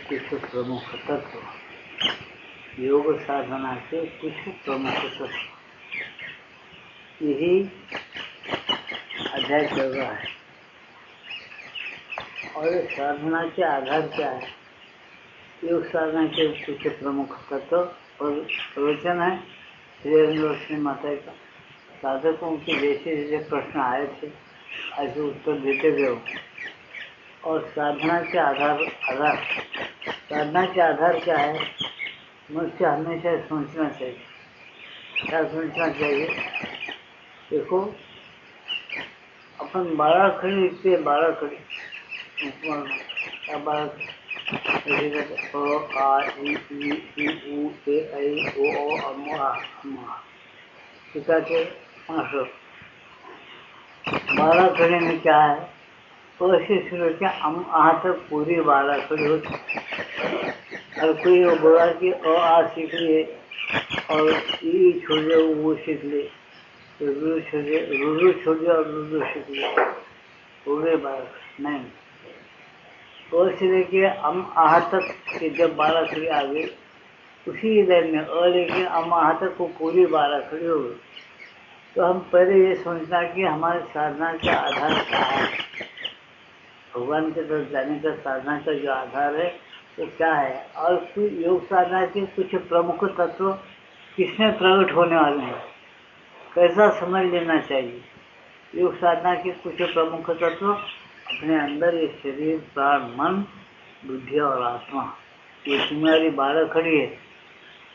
कुछ प्रमुख तत्व, योग साधना के कुछ प्रमुख तत्व, यही अध्याय चल रहा है। और साधना के आधार क्या है? योग साधना के कुछ प्रमुख तत्व और प्रवचन है श्री रोशनी माता का। साधकों के जैसे जैसे प्रश्न आए थे ऐसे उत्तर देते गए। और साधना के आधार साधना के आधार क्या है? मुझसे हमेशा सोचना चाहिए। क्या सोचना चाहिए? देखो, अपन 12 खड़ी लिखते हैं, 12 खड़ी क्या 12 ओ आ ई उ ए ऐ ओ अम आ सिखा के 12 खड़ी में क्या है? तो ऐसे शुरू किया हम यहाँ तक पूरी 12 खड़ी होती। और कोई वो बोला कि ओ आ सीख लिए और ई छोड़ दे वो सीख ले, रुरु छोड़ दे और रुरु सीख ले, पूरे 12 नहीं। तो ऐसे देखिए हम यहाँ तक कि जब 12 खड़ी आ गई उसी लाइन में और लेके हम यहाँ तक को पूरी 12 खड़ी हो गई। तो हम पहले ये सोचना कि हमारे साधना का आधार क्या है, भगवान के तरफ जाने का साधना का जो आधार है वो क्या है, और योग साधना के कुछ प्रमुख तत्व किसमें प्रकट होने वाले हैं, कैसा समझ लेना चाहिए। योग साधना के कुछ प्रमुख तत्व अपने अंदर ये शरीर, प्राण, मन, बुद्धि और आत्मा, ये तुम्हारी 12 खड़ी है।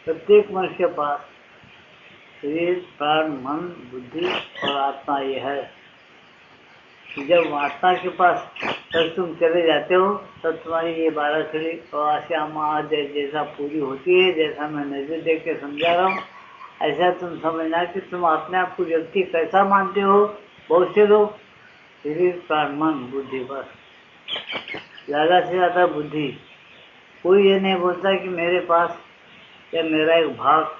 प्रत्येक मनुष्य के पास शरीर, प्राण, मन, बुद्धि और आत्मा ये है। जब आत्मा के पास तब तुम चले जाते हो तब तुम्हारी ये 12 खड़ी और आश्यामा जैसा पूरी होती है, जैसा मैं नजर देख के समझा रहा हूँ, ऐसा तुम समझना कि तुम अपने आप को व्यक्ति कैसा मानते हो। बहुत से लोग शरीर, प्राण, मन, बुद्धि, बस ज़्यादा से ज़्यादा बुद्धि। कोई ये नहीं बोलता कि मेरे पास या मेरा एक भाग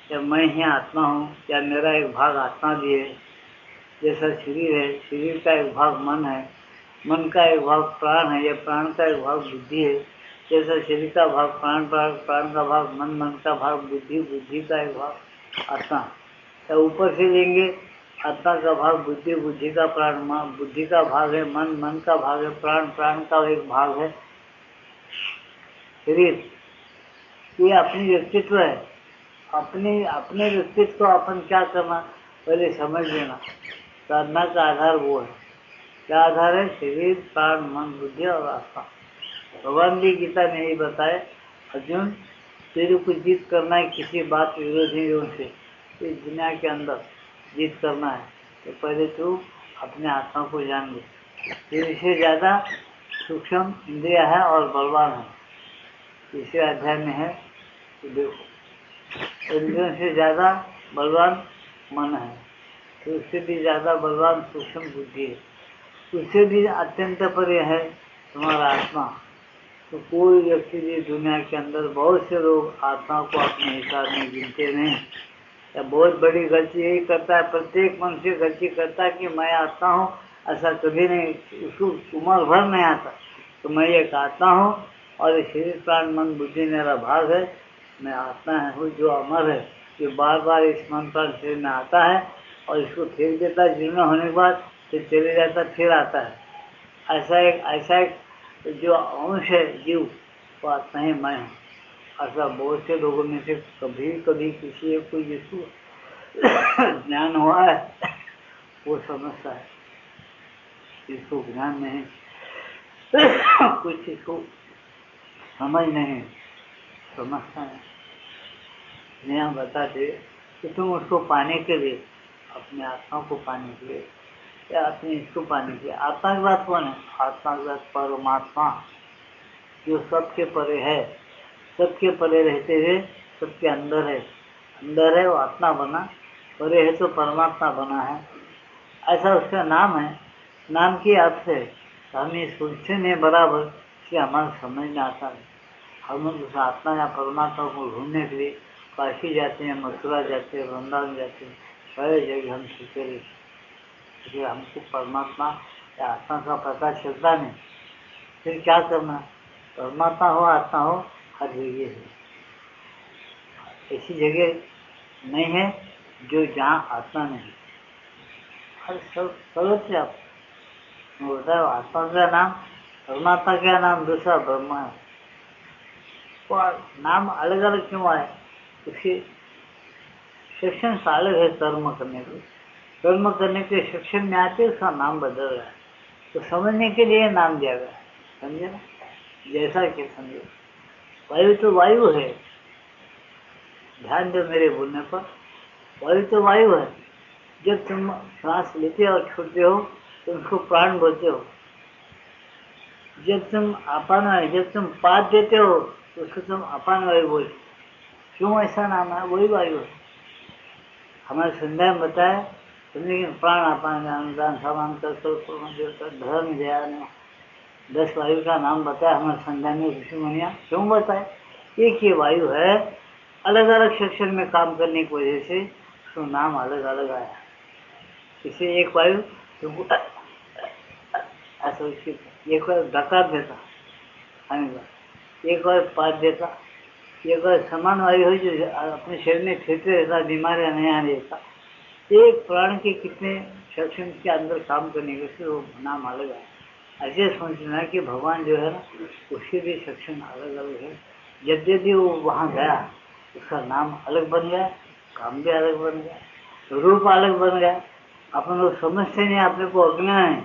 या मैं ही आत्मा हूँ या मेरा एक भाग आत्मा भी है। जैसा शरीर है, शरीर का एक भाग मन है, मन का एक भाग प्राण है या प्राण का एक भाग बुद्धि है। जैसा शरीर का भाग प्राण का भाग मन का भाग बुद्धि, बुद्धि का एक भाग आत्मा। तो ऊपर से लेंगे आत्मा का भाग बुद्धि का प्राण, बुद्धि का भाग है मन का भाग है प्राण का एक भाग है शरीर। ये अपनी व्यक्तित्व है। अपने व्यक्तित्व को अपन क्या करना पहले समझ लेना। साधना का आधार वो है। क्या आधार है? शरीर, प्राण, मन, बुद्धि और आत्मा। भगवान भी गीता में यही बताए, अर्जुन तेरे को जीत करना है किसी बात विरोधियों से, इस दुनिया के अंदर जीत करना है तो पहले तू अपने आत्मा को जान ले। इससे ज़्यादा सूक्ष्म इंद्रिया है और बलवान है। तीसरे अध्याय में है तो देखो, इंद्रियों से ज़्यादा बलवान मन है, तो उससे भी ज़्यादा बलवान सूक्ष्म बुद्धि है, उससे भी अत्यंत परे है तुम्हारा आत्मा। तो कोई व्यक्ति भी दुनिया के अंदर, बहुत से लोग आत्मा को अपने हिसाब में गिनते नहीं, या बहुत बड़ी गलती यही करता है। प्रत्येक मनुष्य गलती करता है कि मैं आत्मा हूँ, ऐसा कभी नहीं, उसको उम्र भर नहीं आता तो मैं एक आत्मा हूँ और शरीर, प्राण, मन, बुद्धि मेरा भाग है। मैं आत्मा हूँ जो अमर है, ये बार बार इस मन प्राण शरीर में आता है और इसको फेंक देता है, जीर्ण होने के बाद फिर चले जाता फिर आता है। ऐसा एक जो अंश है जीव, वो आत्मा ही मैं हूँ। ऐसा बहुत से लोगों में से कभी कभी किसी एक कोई जिसको ज्ञान हुआ है वो समझता है, जिसको ज्ञान नहीं कुछ इसको समझ नहीं समझता है। यहाँ बताते कि तुम उसको पाने के लिए, अपने आत्मा को पाने के लिए या अपने इसको पाने के लिए, आत्मा की बात कौन है? आत्मा की बात परमात्मा जो सबके परे है, सबके परे रहते हुए सबके अंदर है। अंदर है वो आत्मा बना, परे है तो परमात्मा बना है, ऐसा उसका नाम है। नाम की अर्थ है हम ये सोचते नहीं बराबर कि हमारा समझ में आता है। हम उस आत्मा या परमात्मा को ढूंढने के लिए काशी जाते हैं, मथुरा जाते हैं, वृंदावन जाते हैं, सारे जगह हम सीखे रहते, हमको परमात्मा या आत्मा का पता चलता नहीं। फिर क्या करना? परमात्मा हो आत्मा हो हर जगह है। ऐसी जगह नहीं है जो जहाँ आत्मा नहीं। हर सर्वत्र आप होता है। आत्मा का नाम परमात्मा का नाम दूसरा ब्रह्मा है। और नाम अलग अलग क्यों आए? उसके सेक्शन अलग है। कर्म करने के कर्म करने के सेक्शन में आते उसका नाम बदल रहा है। तो समझने के लिए नाम दिया गया। समझे ना? जैसा कि समझो वायु तो वायु है। ध्यान दो मेरे बोलने पर। वायु तो वायु है। जब तुम सांस लेते और छोड़ते हो तो उसको प्राण बोलते हो। जब तुम अपान वायु, जब तुम पाद देते हो तो उसको तुम अपान वायु बोलते हो। क्यों ऐसा नाम है? वही वायु है। हमारे संध्या में बताया समझे। प्राण अपान अनुदान समान कर धर्म ध्यान 10 वायु का नाम बताया हमारे संध्या में ऋषि मुनिया। क्यों बताए? एक ये वायु है, अलग अलग सेक्शन में काम करने की वजह से उसका नाम अलग अलग आया। इसे एक वायु ऐसा एक बार डकार देता एक बार पाद देता, एक बार समान वायु है जो अपने शरीर में फिरते रहता, बीमारियां नहीं आने देता। एक प्राण के कितने सेक्शन के अंदर काम करने के वो नाम अलग है। ऐसे सोचना कि भगवान जो है ना उसके भी सेक्शन अलग अलग है। जब यदि वो वहाँ गया उसका नाम अलग बन गया, काम भी अलग बन गया, रूप अलग बन गया। अपन लोग समझते नहीं, अपने को अज्ञान है।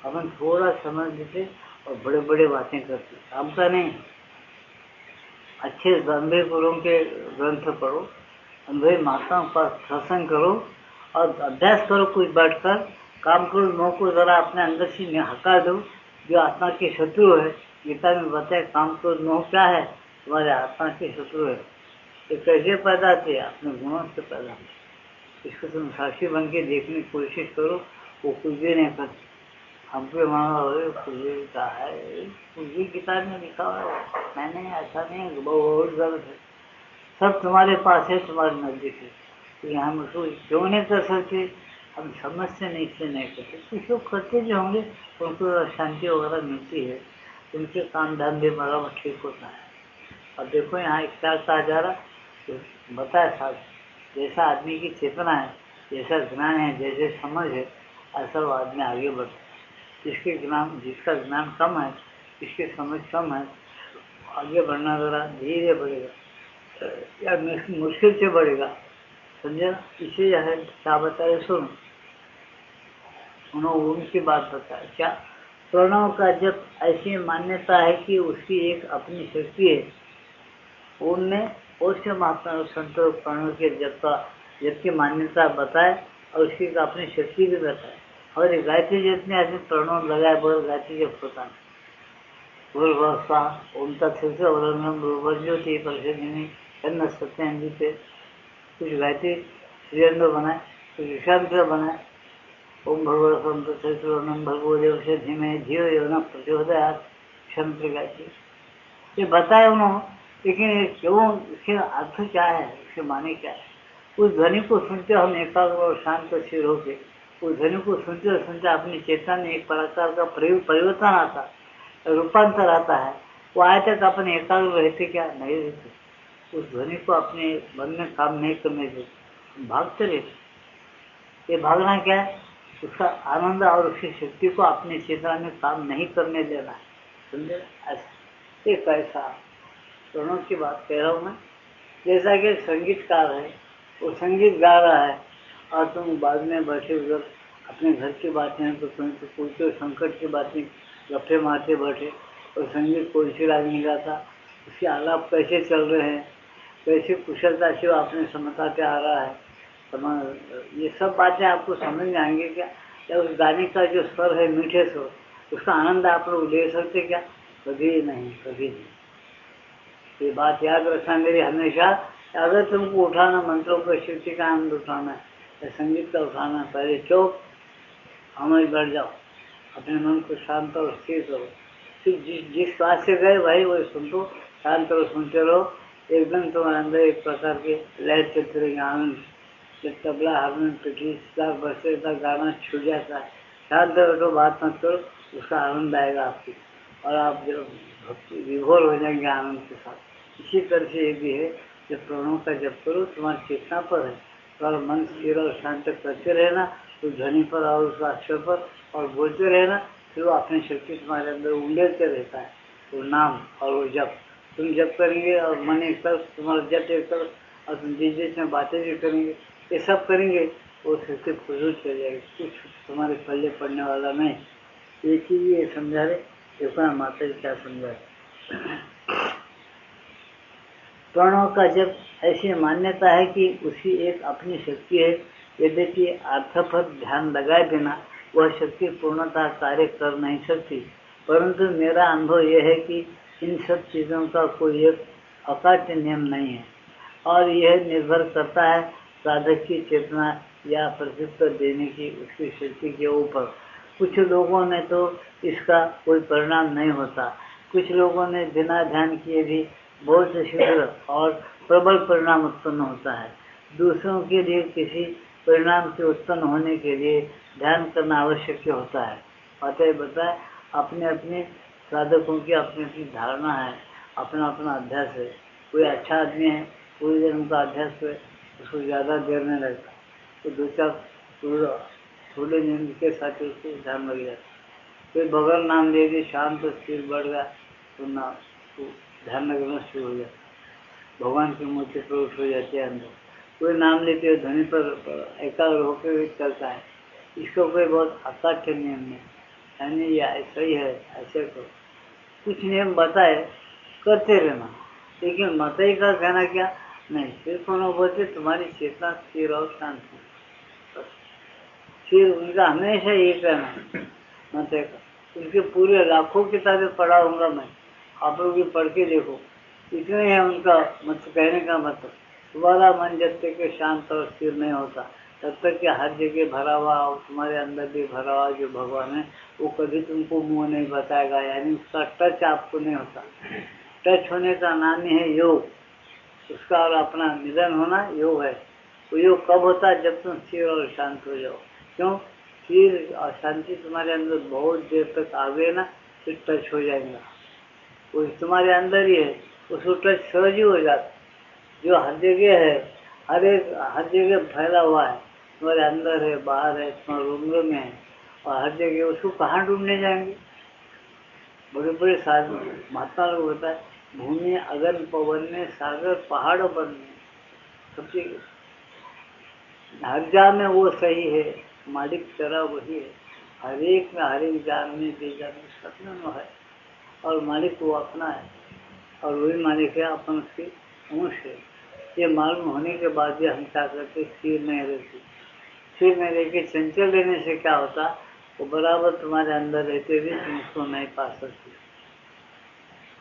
अपन थोड़ा समझ लेते और बड़े बड़े बातें करते, काम का नहीं। अच्छे गंभीर गुरुओं के ग्रंथ पढ़ो, अनुभवी माताओं का सत्संग करो और अभ्यास करो। कुछ बैठकर काम करो। मोह को जरा अपने अंदर से हटा दो जो आत्मा के शत्रु है। गीता में बताए काम क्रोध मोह क्या है? तुम्हारे आत्मा के शत्रु है। ये कैसे पैदा थे? अपने गुणों से पैदा थे। इसको तुम साक्षी बन के देखने की कोशिश करो। वो कुछ भी नहीं करते। हमको मानो कुछ भी लिखा है, कुछ भी किताब में लिखा हुआ है, मैंने ऐसा नहीं, बहुत गलत है। सब तुम्हारे पास है, तुम्हारे नजदीक है। तो हम उसको क्यों नहीं कर सकते? हम समझते नहीं, इसलिए नहीं करते। कुछ लोग करते जो होंगे उनको शांति वगैरह मिलती है, उनके काम धंधे बराबर ठीक होता है। अब देखो यहाँ क्या कहा जा रहा, तो बताया साहब, जैसा आदमी की चेतना है, जैसा ज्ञान है, जैसे समझ है, ऐसा वो आदमी आगे बढ़ता है। जिसका ज्ञान कम है, जिसकी समझ कम है, आगे बढ़ना जरा धीरे बढ़ेगा या मुश्किल से बढ़ेगा। समझे ना? इसे यह है क्या बताया सुनो। उन्होंने उनकी बात बताया क्या? प्रणव का जब ऐसी मान्यता है कि उसकी एक अपनी शक्ति है। उनने उसके महात्मा संतों प्रणव के जब की मान्यता बताए और उसकी अपनी शक्ति भी बताए। और गायत्री जितने आदमी प्रणव लगाए बोल गायत्री जब होता है बोल भस्वा ओम तत्सत ज्योति परिषद कन्न सत्यन जी पे कुछ गायत्री श्रीअंदर बनाए, कुछ विषांतर बनाए। ओम भगवत भगवो देव से धीमे धियो योना प्रचोदयात् क्षंत्र गायत्री ये बताए उन्होंने। लेकिन क्यों, इसके अर्थ क्या है, इसके माने क्या है? उस ध्वनि को सुनते हम एकाग्र और शांत सिर होके उस ध्वनि को सुनते सुनते अपनी चेतना में एक प्रकार का परिवर्तन आता, रूपांतर आता है। वो आए तक अपन एकाग्र रहते क्या? नहीं रहते। उस ध्वनि को अपने मन में काम नहीं करने देते, भागते रहते। ये भागना क्या है? उसका आनंद और उसकी शक्ति को अपनी चेतना में काम नहीं करने देना है। समझे? ऐसा एक ऐसा दोनों की बात कह रहा हूँ मैं। जैसा कि संगीतकार है, वो संगीत गा रहा है और तुम बाद में बैठे उधर अपने घर की बातें तो पूछते संकट की बातें गप्पे मारते बैठे और संगीत कौन सी राग नहीं गाता, उसके आलाप कैसे चल रहे हैं, कैसे कुशलता से अपने समझाते आ रहा है। ये सब बातें आपको समझ में आएंगे क्या? या उस गाने का जो स्वर है मीठे स्वर, उसका आनंद आप लोग ले सकते क्या? कभी नहीं, कभी नहीं। ये बात याद रखना मेरी हमेशा। अगर तुमको उठाना मंत्रों को शक्ति का आनंद उठाना है या संगीत का उठाना है, पहले चुप हमें बैठ जाओ, अपने मन को शांत और स्थिर करो। फिर जिस बात से गए भाई वही सुन लो, शांत और सुनते रहो। एकदम तुम्हारे अंदर एक प्रकार के लहर चलते रहेंगे आनंद। जब तबला हारमोनियम पिटी बजते तक गाना छूट जाता है, शांत बैठो, बात मत करो, उसका आनंद आएगा आपकी। और आप जब भक्ति विभोर हो जाएंगे आनंद के साथ। इसी तरह से ये भी है, जब प्रणव का जप करो तुम्हारी चेतना पर है, तो मन स्थिर और शांत करते रहना, तो ध्वनि पर और उस अक्षर पर और बोलते रहना, फिर वो अपनी शक्ति तुम्हारे अंदर उंडेलते रहता है। वो नाम और वो जप तुम जप करेंगे और मन एक तरफ, तुम्हारा जप एक तरफ, और तुम जिस जिस में बातें भी करेंगे, ये सब करेंगे, वो शक्ति फजूल चल जाएगी, कुछ तुम्हारे पल्ले पड़ने वाला नहीं। एक ही ये समझा रहे, देखो माता जी क्या समझा रहे। प्रणव का जब ऐसी मान्यता है कि उसकी एक अपनी शक्ति है, यद्यपि अर्थ पर ध्यान लगाए बिना वह शक्ति पूर्णतः कार्य कर नहीं सकती, परंतु मेरा अनुभव यह है कि इन सब चीज़ों का कोई एक अकाट्य नियम नहीं है, और यह निर्भर करता है साधक की चेतना या प्रत्युत्तर देने की उसकी शक्ति के ऊपर। कुछ लोगों ने तो इसका कोई परिणाम नहीं होता, कुछ लोगों ने बिना ध्यान किए भी बहुत शीघ्र और प्रबल परिणाम उत्पन्न होता है। दूसरों के लिए किसी परिणाम के उत्पन्न होने के लिए ध्यान करना आवश्यक होता है। अतः बताए अपने अपने साधकों की अपनी अपनी धारणा है, अपना अपना अभ्यास है। कोई अच्छा आदमी है, पूरी देर उनका अभ्यास है, उसको ज़्यादा देर नहीं लगता, तो दो चार थोड़े नींद के साथ उसको ध्यान लग जाता। कोई बगल नाम ले दी, शांत तो स्थिर बढ़ गया, तो ना तो ध्यान लगना शुरू हो जाता, भगवान की मूर्ति पर उठ हो जाती है अंदर। कोई नाम लेते हुए ध्वनि पर एकाग्र होकर हुए चलता है। इसको कोई बहुत अकाट्य नियम नहीं, यानी ये ऐसा ही है, ऐसे करो। कुछ नियम बताए करते रहना, लेकिन मतई का कहना क्या नहीं, सिर्फ बोलते तुम्हारी चेतना स्थिर और शांत है, फिर उनका हमेशा ये कहना मतई का। उनके पूरे लाखों किताबें पढ़ा हूँगा मैं, आप लोग भी पढ़ के देखो, इतने है उनका मत कहने का मतलब। तुम्हारा मन जब तक के शांत और स्थिर नहीं होता, तब तक कि हर जगह भरा हुआ और तुम्हारे अंदर भी भरा हुआ जो भगवान है, वो कभी तुमको मुंह नहीं बताएगा, यानी उसका टच आपको नहीं होता। टच होने का नाम ही है योग, उसका और अपना मिलन होना योग है। वो योग कब होता है? जब तुम स्थिर और शांत हो जाओ। क्यों? स्थिर और शांति तुम्हारे अंदर बहुत देर तक आ गए ना, फिर टच हो जाएगा। वो तुम्हारे अंदर ही है, उसको टच सहज ही हो जाता, जो हर जगह है, हर जगह फैला हुआ है, तुम्हारे अंदर है, बाहर है, तुम्हारे रूम में है, और हर जगह उसको कहाँ ढूंढने जाएंगे? बड़े बड़े साधु महात्मा लोग होता है, भूमि अगन पवन में, सागर पहाड़ बन में, सब चीज हर जा में वो सही है, मालिक तेरा वही है, हर एक में हर एक जान में बेजान में सब में है, और मालिक वो अपना है, और वही मालिक है, अपन उसके अंश है। ये मालूम होने के बाद भी हम क्या करते, स्थिर नहीं रहते। स्थिर नहीं रह के चंचल रहने से क्या होता, वो बराबर तुम्हारे अंदर रहते भी तुम उसको नहीं पा सकते।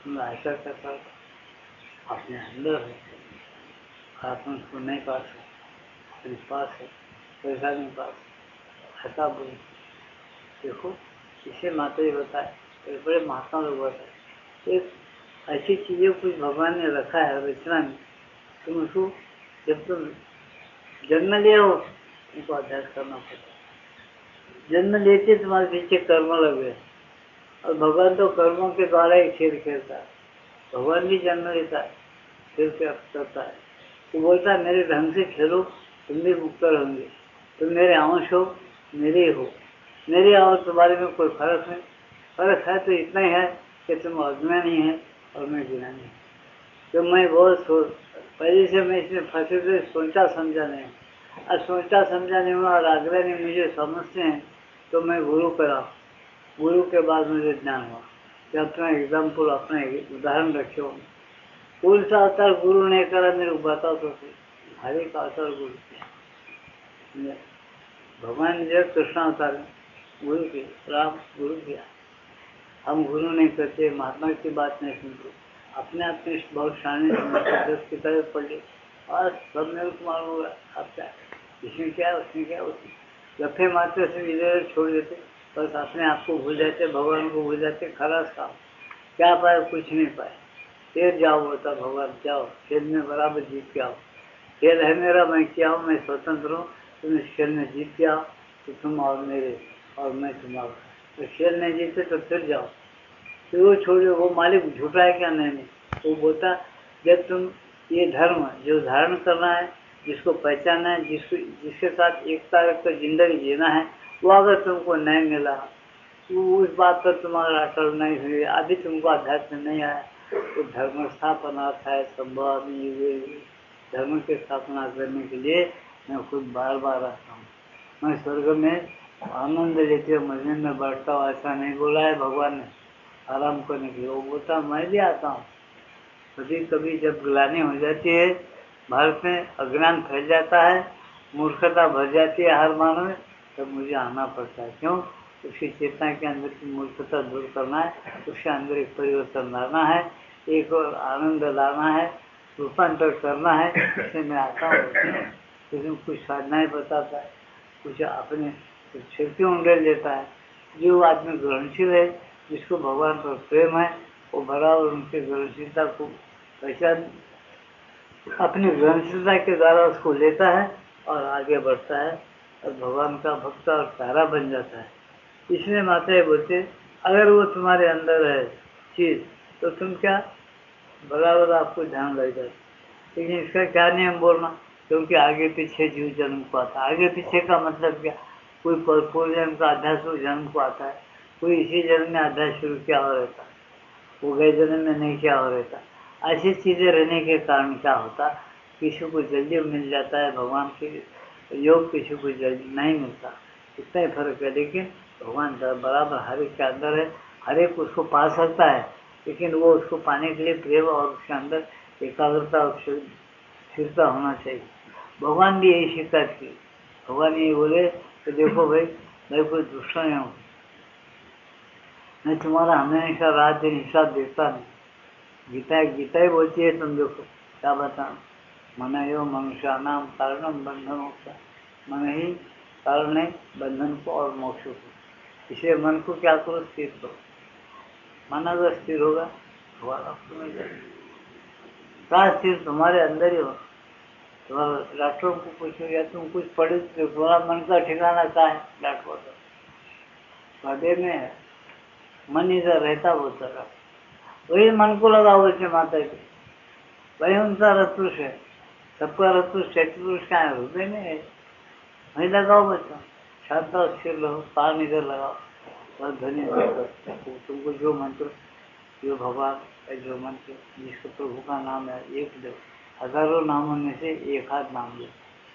तुम ऐसा करता अपने अंदर है, आप उसको नहीं पा सकते, मेरे पास है, पैसा नहीं पास, ऐसा बोले। देखो इसे माता जी बताए, बड़े महात्मा लोग बताए, एक ऐसी चीज़ें कुछ भगवान ने रखा है रचना में, तुम उसको जब तुम जन्म ले हो, उनको अभ्यास करना पड़ता है। जन्म लेते तुम्हारे पीछे कर्म लग गए, और भगवान तो कर्मों के द्वारा ही खेल खेलता है। भगवान भी जन्म लेता है, खेल करता है, वो बोलता है मेरे ढंग से खेलो, तुम भी मुक्त होंगे, तुम मेरे अंश हो, मेरे हो, मेरे और तुम्हारे में कोई फर्क नहीं। फर्क है तो इतना ही है कि तुम अज्ञानी है और मैं ज्ञानी। तो मैं बहुत पहले से मैं इसमें फंसे थे, सोचा समझा नहीं, और सोचा समझा नहीं हुआ, और आग्रह ने मुझे समझते हैं, तो मैं गुरु करा, गुरु के बाद मुझे ज्ञान हुआ। कि अपना एग्जाम्पल, अपना उदाहरण रखे हो, कौन सा अवतार गुरु ने करा मेरे को बताओ तो, हर एक अवतार गुरु किया। भगवान ने कृष्ण अवतार गुरु किया, राम गुरु किया। हम गुरु नहीं करते, महात्मा की बात नहीं सुनते, अपने आप में बहुत शान 10 किताबें पढ़ ली और सब मेरे को मालूम होगा। आप क्या इसमें क्या है, उसमें क्या है, उसमें लफे मारते से इधर छोड़ देते, बस अपने आप को भूल जाते, भगवान को भूल जाते। खलास काम, क्या पाए? कुछ नहीं पाए। फिर जाओ बोलता भगवान, जाओ खेल में बराबर जीत के आओ, खेल है मेरा, मैं क्या हूँ, मैं स्वतंत्र हूँ, तुम इस खेल में जीत के आओ तो तुम और मेरे, और मैं तुम्हारा। तो खेल नहीं जीते तो फिर जाओ, फिर वो छोड़े, वो मालिक झूठा है क्या? नहीं, वो बोलता जब तुम ये धर्म जो धारण करना है, जिसको पहचानना है, जिसके साथ एकता रखकर जिंदगी जीना है, वो अगर तुमको नहीं मिला, तो उस बात पर तुम्हारा अटल नहीं हुई, अभी तुमको अध्यात्म नहीं आया, तो धर्म स्थापना है संभव नहीं हुए। धर्म की स्थापना करने के लिए मैं खुद बार बार आता हूँ। मैं स्वर्ग में आनंद लेते हुए मंदिर में बैठता हूँ, ऐसा नहीं बोला है भगवान ने आराम करने के लिए। वो बोलता मैं भी आता हूँ। कभी कभी जब ग्लानि हो जाती है, भारत में अज्ञान फैल जाता है, मूर्खता भर जाती है हर मानव में, तब मुझे आना पड़ता है। क्यों? उसकी चेतना के अंदर की मूर्खता दूर करना है, उसके अंदर एक परिवर्तन लाना है, एक और आनंद लाना है, रूपांतर करना है। इससे मैं आता हूँ। लेकिन कुछ साधनाएं बताता है, कुछ अपने शक्ति उंडेल देता है। जो आदमी ग्रहणशील है, जिसको भगवान पर प्रेम है, वो बराबर उनके ग्रहणशीलता को पहचान अपनी ग्रहणशीलता के द्वारा उसको लेता है और आगे बढ़ता है और भगवान का भक्त और प्यारा बन जाता है। इसलिए माताएं बोलते अगर वो तुम्हारे अंदर है चीज, तो तुम क्या बराबर आपको ध्यान लग जाए। लेकिन इसका क्या नियम बोलना, क्योंकि आगे पीछे जीव जन्म को आता है। आगे पीछे का मतलब क्या? कोई पूर्व जन्म का अध्यास जन्म को आता है, कोई इसी जन्म में अध्यास शुरू किया हो रहता है, वो गए जन्म में नहीं किया हो रहता। ऐसी चीजें रहने के कारण क्या होता, किसी को जल्दी मिल जाता है भगवान के योग, किसी को जल्दी नहीं मिलता, इतना ही फर्क है। लेकिन भगवान बराबर हर एक के अंदर है, हर एक उसको पा सकता है, लेकिन वो उसको पाने के लिए प्रेम और उसके अंदर एकाग्रता और स्थिरता होना चाहिए। भगवान भी यही शिकायत की। भगवान ये बोले तो देखो भाई, मैं कोई दुष्ट नहीं हूँ, मैं तुम्हारा हमेशा रात दिन हिसाब देखता नहीं। गीता ही बोलती है, तुम देखो क्या बताना, मन एवं मनुष्य नाम कारणम बंधन होता, मन ही कारण है बंधन को और मोक्ष को। इसलिए मन को क्या करो, स्थिर करो। मन अगर स्थिर होगा तुम्हारा तुम्हें क्या स्थिर तुम्हारे अंदर ही हो। तुम्हारा डॉक्टरों को पूछो या तुम कुछ पढ़े, तुम्हारा मन का ठिकाना क्या है? डॉक्टर हृदय में है, मन इधर रहता वो तरह, वही मन को लगाओ। वैसे माता जी वही उनका रत्पुरुष है, सबका रत्पुरुष चैतपुरुष का है, हृदय में है, वही लगाओ बच्चा। शांत और स्थिर रहो, कान इधर लगाओ और ध्वनि तुमको जो मंत्र, जो भगवान का जो मंत्र, जिसको प्रभु का नाम है, एक दो हजारों नामों में से एक हाथ नाम लो।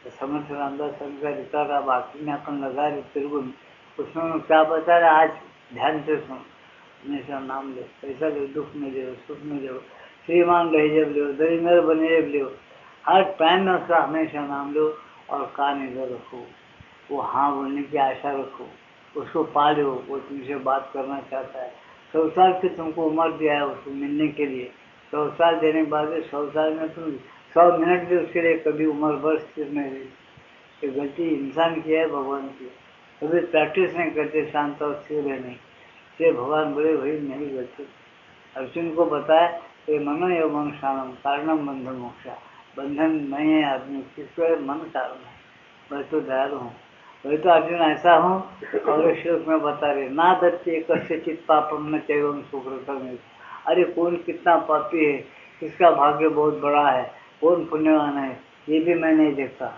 तो समर्थ रामदास का रिकार्ड बाकी में अपन लगा रहे तेलुगु में, उसमें क्या बता रहे आज ध्यान से सुन। हमेशा नाम लो, पैसा लो, दुख में लो, सुख में लो, श्रीमान रहे जब लो, दरिंदर बने जब लो, हर टाइम में उसका हमेशा नाम लो और कान इधर रखो। वो हाँ बोलने की आशा रखो, उसको पा लो, वो तुमसे बात करना चाहता है। 100 साल की तुमको उम्र दिया है उसको मिलने के लिए, 100 साल देने के बाद 100 साल में तुम 100 मिनट भी उसके लिए कभी उम्र भर स्थिर नहीं रही। ये गलती इंसान की है, भगवान की। कभी प्रैक्टिस नहीं करते शांत और स्थिर रहने, ये भगवान बोले भाई नहीं गलती। अर्जुन को बताया कि मनो एवं मनुष्यानम कारणम बंधन मोक्षा, बंधन नहीं है आदमी, किसको है? मन कारण है। मैं तो दयालु हूँ, वही तो अर्जुन ऐसा हूँ। और श्लोक में बता रहे ना दत्ते कस्यचित पापम न चैवं सुकृतम। अरे कौन कितना पापी है, किसका भाग्य बहुत बड़ा है, कौन पुण्यवान है, ये भी मैं नहीं देखता।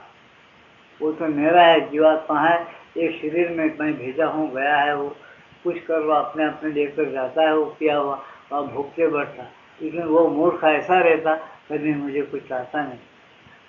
वो तो मेरा है, जीवात्मा है, एक शरीर में मैं भेजा हूँ, गया है, वो कुछ कर वो अपने अपने लेकर जाता है, वो किया हुआ वहाँ भूखते बैठता। लेकिन वो मूर्ख ऐसा रहता, कभी मुझे कुछ चाहता नहीं,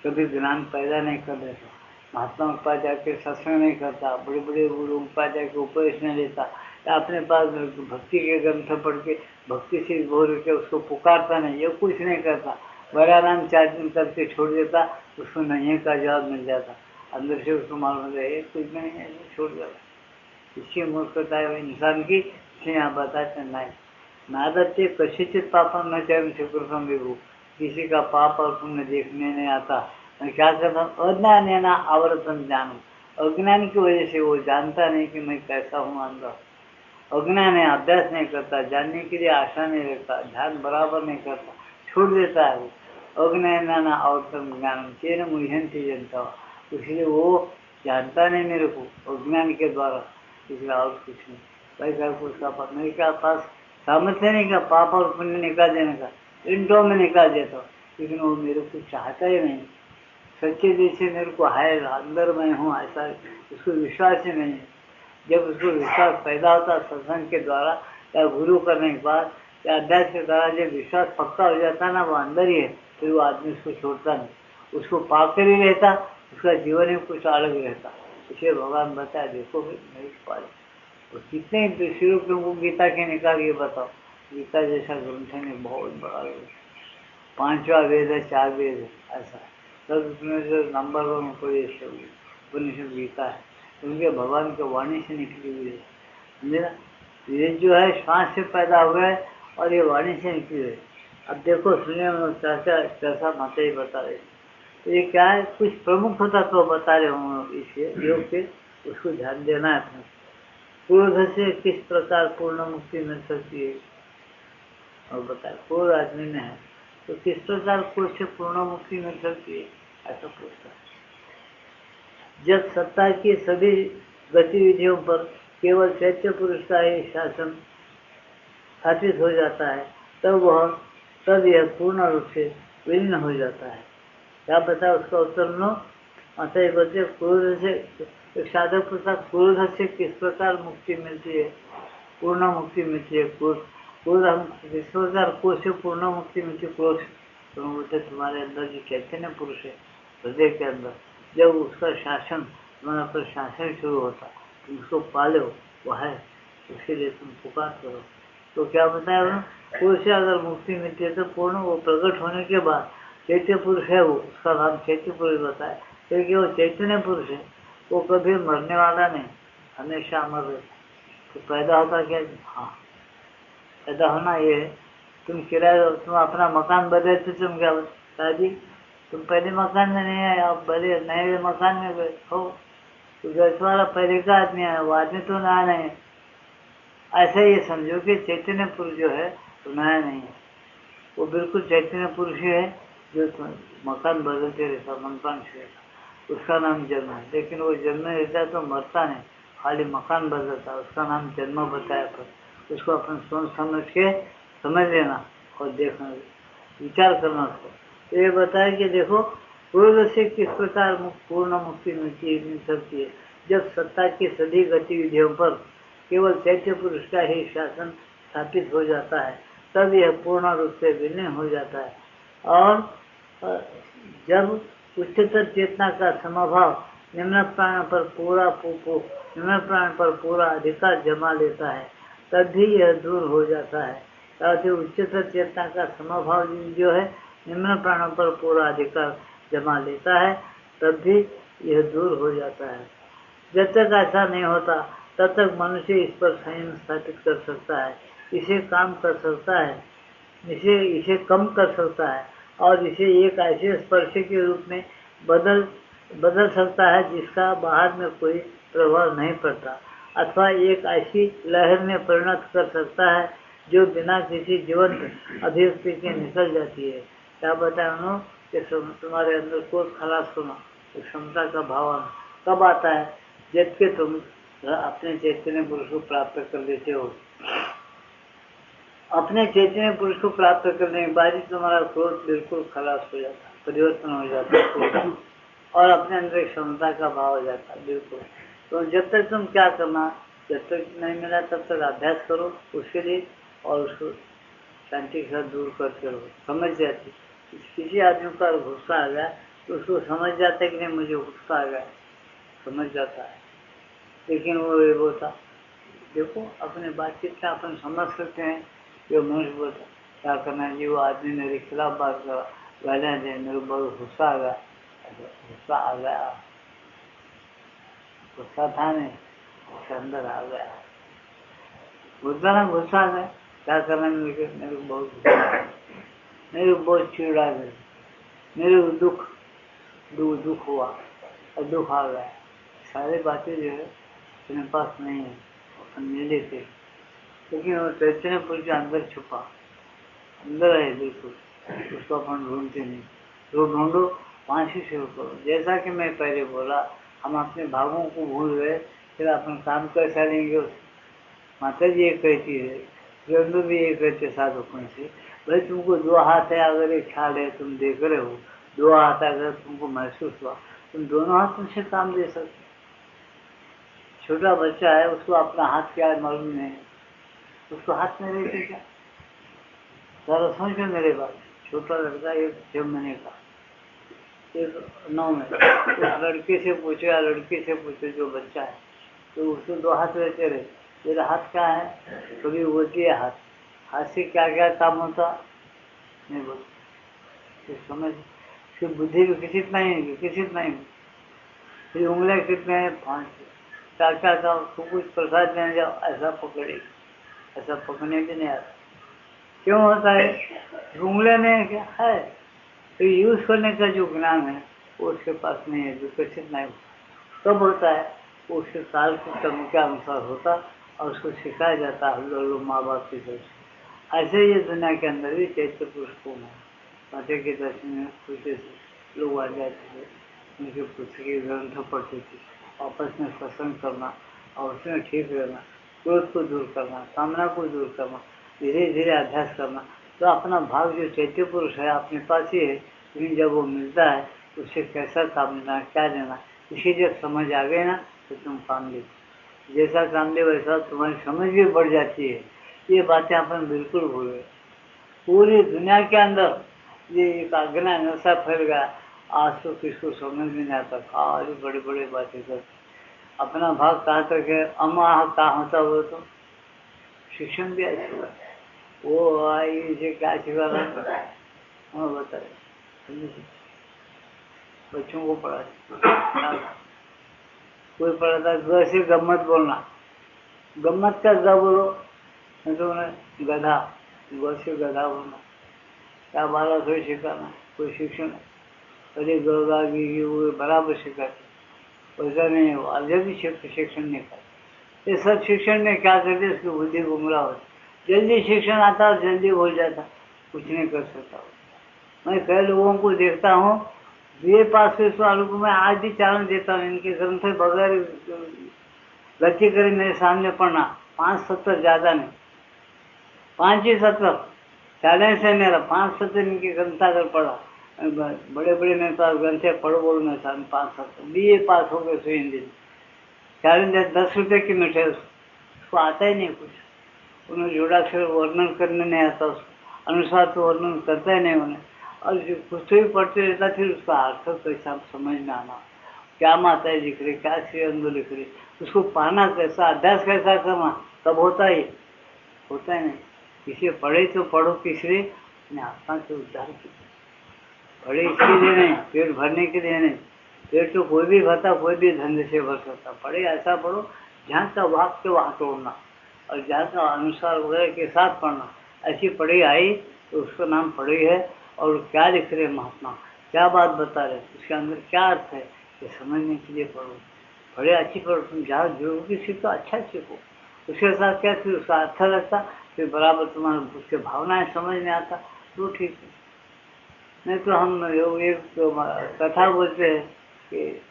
कभी ज्ञान पैदा नहीं कर देता, महात्मा के पास जाके सत्संग नहीं करता, बड़े बड़े गुरु के पास जाके उपदेश नहीं लेता, या अपने पास भक्ति के ग्रंथ पढ़ के भक्ति से बोल के उसको पुकारता नहीं, ये कुछ नहीं करता। बड़ा नाम 4 दिन करके छोड़ देता, उसको नहीं का जवाब मिल जाता, अंदर से उसको मालूम है कुछ नहीं है, छोड़ जाता। इसकी मूर्खता है इंसान की, इसलिए यहाँ बताते नहीं। नादत्य कशिचित पापम न चाहे सुकृतम विभु, किसी का पाप और पुण्य देखने नहीं आता। मैं क्या करता हूँ? अज्ञान है ना आवरतन ज्ञान, अज्ञान की वजह से वो जानता नहीं कि मैं कैसा हूँ अंदर। अज्ञान है, अभ्यास नहीं करता, जानने के लिए आशा नहीं रखता, ध्यान बराबर नहीं करता, छोड़ देता है वो। अज्ञान ना आवरतन ज्ञान तेन मुह्यंति जनता, इसलिए वो जानता नहीं मेरे को अज्ञान के द्वारा, इसलिए और कुछ नहीं। भाई घर को उसका मेरे क्या पास सामर्थ्य नहीं का पाप और पुण्य निकाल देने का, मिनटों में निकाल देता हूँ, लेकिन वो मेरे को चाहता ही नहीं। सच्चे दिल से मेरे को है अंदर मैं हूँ ऐसा उसको विश्वास ही नहीं है। जब उसको विश्वास पैदा होता सत्संग के द्वारा या गुरु करने के बाद या अध्यास के द्वारा जब विश्वास पक्का हो जाता ना वो अंदर ही है, फिर वो आदमी उसको छोड़ता नहीं, उसको पाकर ही रहता, उसका जीवन ही कुछ अलग रहता। इसे भगवान बताया देखो भाई नहीं पाए तो कितने ऋषियों को गीता के निकाल ये बताओ। गीता जैसा ग्रंथ है बहुत बड़ा ग्रंथ, 5वां वेद है, 4 वेद है, ऐसा सब उसमें जो नंबर 1 कोई उपनिषद गीता है, उनके भगवान की वाणी से निकली हुई है, समझे ना। ये जो है श्वास से पैदा हुआ है और ये वाणी से निकली है। अब देखो सुनिए चर्चा माता ही बता रहे, तो ये क्या है कुछ प्रमुख होता तो बता रहे हूँ इस योग के, उसको ध्यान देना है अपने। क्रोध से किस प्रकार पूर्ण मुक्ति मिल सकती है और बताए, क्रोध आदमी में है तो किस प्रकार क्रोध से पूर्ण मुक्ति मिल सकती है, ऐसा पूछता है। जब सत्ता की सभी गतिविधियों पर केवल चैत्य पुरुष का ही शासन स्थापित हो जाता है तब यह पूर्ण रूप से विलीन हो जाता है। क्या बता उसका उत्तर लो। माता ये बोलते क्रोध से, एक साधक पूछता क्रोध से किस प्रकार मुक्ति मिलती है, पूर्ण मुक्ति मिलती है। क्रोध हम किस प्रकार क्रोध से पूर्ण मुक्ति मिलती है। क्रोध तो बोलते तुम्हारे अंदर जो चैतन्य पुरुष है हृदय के अंदर, जब उसका शासन तुम्हारा पर शासन शुरू होता तुम उसको पालो, वो है उसके लिए तुम पुकार करो। तो क्या बताया उन्होंने, क्रोध से अगर मुक्ति मिलती है तो पूर्ण वो प्रकट होने के बाद चैत्य पुरुष है वो, उसका नाम चैत्य पुरुष बताया, क्योंकि वो चैतन्य पुरुष है, वो कभी मरने वाला नहीं, हमेशा अमर रहता। तो पैदा होता क्या, हाँ पैदा होना ये है, तुम अपना मकान बदलते तुम क्या दादी तुम पहले मकान में नहीं आए, आप बड़े नए मकान में गए हो, तो घर वाला पहले का आदमी आया, वो आदमी तो नया नहीं है। ऐसा ये समझो कि चैतन्य पुरुष जो है तो नया नहीं है, वो बिल्कुल चैतन्य पुरुष है जो मकान बदलते रहता, मकान से उसका नाम जन्म है। लेकिन वो जन्म रहता है तो मरता नहीं, खाली मकान बदलता, उसका नाम जन्म बताया। पर उसको अपन सोच समझ के समझ लेना और देखना, विचार करना उसको। तो ये बताया कि देखो क्रोध से किस प्रकार पूर्ण मुक्ति मिल सकती है। जब सत्ता की सभी गतिविधियों पर केवल चैत्य पुरुष का ही शासन स्थापित हो जाता है तब यह पूर्ण रूप से विलीन हो जाता है। और जब उच्चतर चेतना का समभाव निम्न प्राण पर पूरा अधिकार जमा लेता है तब भी यह दूर हो जाता है। साथ ही उच्चतर चेतना का समभाव जो है निम्न प्राणों पर पूरा अधिकार जमा लेता है तब भी यह दूर हो जाता है। जब तक ऐसा नहीं होता तब तक मनुष्य इस पर संयम स्थापित कर सकता है, इसे काम कर सकता है, इसे कम कर सकता है और इसे एक ऐसे स्पर्श के रूप में बदल सकता है जिसका बाहर में कोई प्रभाव नहीं पड़ता, अथवा एक ऐसी लहर में परिणत कर सकता है जो बिना किसी जीवंत अभिव्यक्ति के निकल जाती है। क्या बताया उन्होंने कि तुम्हारे अंदर क्रोध खलास होना, क्षमता का भाव कब आता है, जबकि तुम अपने चैतन्य पुरुष को प्राप्त कर लेते हो। अपने चैतन्य पुरुष को प्राप्त करने के बाद ही तुम्हारा क्रोध बिल्कुल खलास हो जाता है, परिवर्तन हो जाता है और अपने अंदर क्षमता का भाव हो जाता है बिल्कुल। तो जब तक तुम क्या करना, जब तक नहीं मिला तब तक अभ्यास करो उसके लिए और उसको शांति के साथ दूर करते रहो। समझ जाती, किसी आदमी का गुस्सा आ गया तो उसको समझ जाता है कि नहीं मुझे गुस्सा आ गया, समझ जाता है, लेकिन वो था देखो अपने बातचीत का अपन समझ सकते हैं। जो मनुष्य बोलता क्या करना है जी, वो आदमी मेरे खिलाफ बात करा, गालियाँ दे, मेरे को बहुत गुस्सा आ गया, गुस्सा था नहीं, उसके अंदर आ गया, गुस्सा आ गया, क्या करना है मेरे को बहुत गुस्सा आ गया, मेरे को बहुत चिड़ा गया, मेरे को दुख हुआ और दुख आ गया। सारी बातें जो है अपने पास नहीं है, अपन नहीं लेते, लेकिन वो चैतन्य पुरुष अंदर छुपा अंदर है बिल्कुल, उसको अपन ढूंढते नहीं। तो ढूंढो, वहाँ से शुरू करो। जैसा कि मैं पहले बोला, हम अपने भावों को भूल गए, फिर अपन काम कैसा लेंगे। माता जी ये कहती है जन्म भी एक रहते साधकों से। भाई तुमको दो हाथ है, अगर एक ख्याल है, तुम देख रहे हो, दो हाथ अगर तुमको महसूस हुआ, तुम दोनों हाथों से काम दे सकते। छोटा बच्चा है, उसको अपना हाथ क्या है मालूम नहीं, उसको हाथ में रहते क्या? जरा समझो मेरे बात। छोटा लड़का एक 6 महीने का, एक 9 महीने, उस लड़के से पूछो या लड़की से पूछो जो बच्चा है, तो उसको दो हाथ रहते रहे, मेरा हाथ क्या है, कभी होती है हाथ से क्या क्या काम होता नहीं बोलते। समझ, फिर बुद्धि विकसित नहीं है, विकसित नहीं। फिर उंगलियां कितने हैं? 5। चाचा का कुछ प्रसाद लेने जाओ, ऐसा पकड़े, ऐसा पकड़ने भी नहीं आता। क्यों होता है? उंगलियां में क्या है, तो यूज करने का जो ज्ञान है वो उसके पास नहीं है, विकसित नहीं होता। कब होता है? वो उसके काल के कर्म के अनुसार होता और उसको सिखाया जाता है लोग माँ बाप की तरफ से। ऐसे ये दुनिया के अंदर भी चैत्य पुरुष को माता के दर्शन में पूछते थे, लोग आ जाते थे, उनके पुस्तकें ग्रंथ पढ़ते थे, आपस में सत्संग करना और उसमें ठीक रहना, क्रोध को दूर करना, कामना को दूर करना, धीरे धीरे अभ्यास करना। तो अपना भाव जो चैत्य पुरुष है अपने पास ही है, लेकिन जब वो मिलता है उससे कैसा काम लेना, क्या लेना, इसी जब समझ आ गए ना तो तुम काम ले, जैसा काम ले वैसा तुम्हारी समझ भी बढ़ जाती है। ये बातें अपन बिल्कुल भूल गए। पूरी दुनिया के अंदर ये एक अज्ञान ऐसा फैल गया, आज तो किसको समझ में नहीं आता, आज बड़ी बड़ी बातें करते। अपना भाग कहाँ तक है, अम्मा कहाँ होता हो, तो शिक्षण भी ऐसे हुआ, वो आई इसे क्या सिखा रहा, हाँ बता रहे बच्चों को पढ़ा, कोई पढ़ाता ग से गम्मत बोलना, गम्मत का ग बोलो, नहीं तो उन्हें गधा, ग से गधा बोलना, क्या बारह कोई सिखाना, कोई शिक्षण, अरे गा गी वो बराबर सिखाते, वैसा नहीं हो, जल्दी शिक्षण नहीं करते। ये सब शिक्षण में क्या करते, उसकी बुद्धि गुमराह होती, जल्दी शिक्षण आता और जल्दी भूल जाता, कुछ नहीं कर सकता। मैं कई लोगों को देखता हूँ, BA पास हुए वालों को मैं आज भी चालन देता हूँ, इनके ग्रंथ बगैर गलती करे मेरे सामने पढ़ना, 5 सत्र ज्यादा नहीं, 5 ही सत्र चैलेंज है मेरा, 5 सत्र इनके ग्रंथ अगर पढ़ा, बड़े बड़े मेरे पास ग्रंथ है, पढ़ो बोलो मेरे सामने 5 सत्र, BA पास हो गए सो हिंदी में, चैलेंज है 10 रुपये की मिठाई, उसको आता ही नहीं कुछ, उन्हें जोड़ाक्षर वर्णन करने नहीं आता, उसको अनुसार तो वर्णन करता ही नहीं उन्हें, और जो कुछ भी पढ़ते रहता फिर उसका अर्थ कैसा समझ में आना, क्या माताएं लिख रही, क्या श्री अंदो लिख रही, उसको पाना कैसा, अभ्यास कैसा करना, तब होता ही नहीं। इसे पढ़े तो पढ़ो किसलिए, अपने आत्मा के उद्धार के लिए पढ़े, इसके लिए नहीं, पेट भरने के लिए नहीं, पेट तो कोई भी भरता, कोई भी धंधे से भर सकता, पढ़े ऐसा पढ़ो जहाँ का वाक्य वहाँ तोड़ना और जहाँ का अनुसार वगैरह के साथ पढ़ना, ऐसी पढ़ी आई तो उसका नाम पढ़ी है। और क्या लिख रहे महात्मा, क्या बात बता रहे, उसके अंदर क्या अर्थ है, ये समझने के लिए पढ़ो, पढ़े अच्छी पढ़ो, तुम जहाँ जो भी सीखो अच्छा सीखो, उसके साथ क्या फिर उसका अर्थ लगता, फिर बराबर तुम्हारा उसके भावनाएं समझ में आता, तो ठीक है। नहीं तो हम एक तो कथा बोलते हैं कि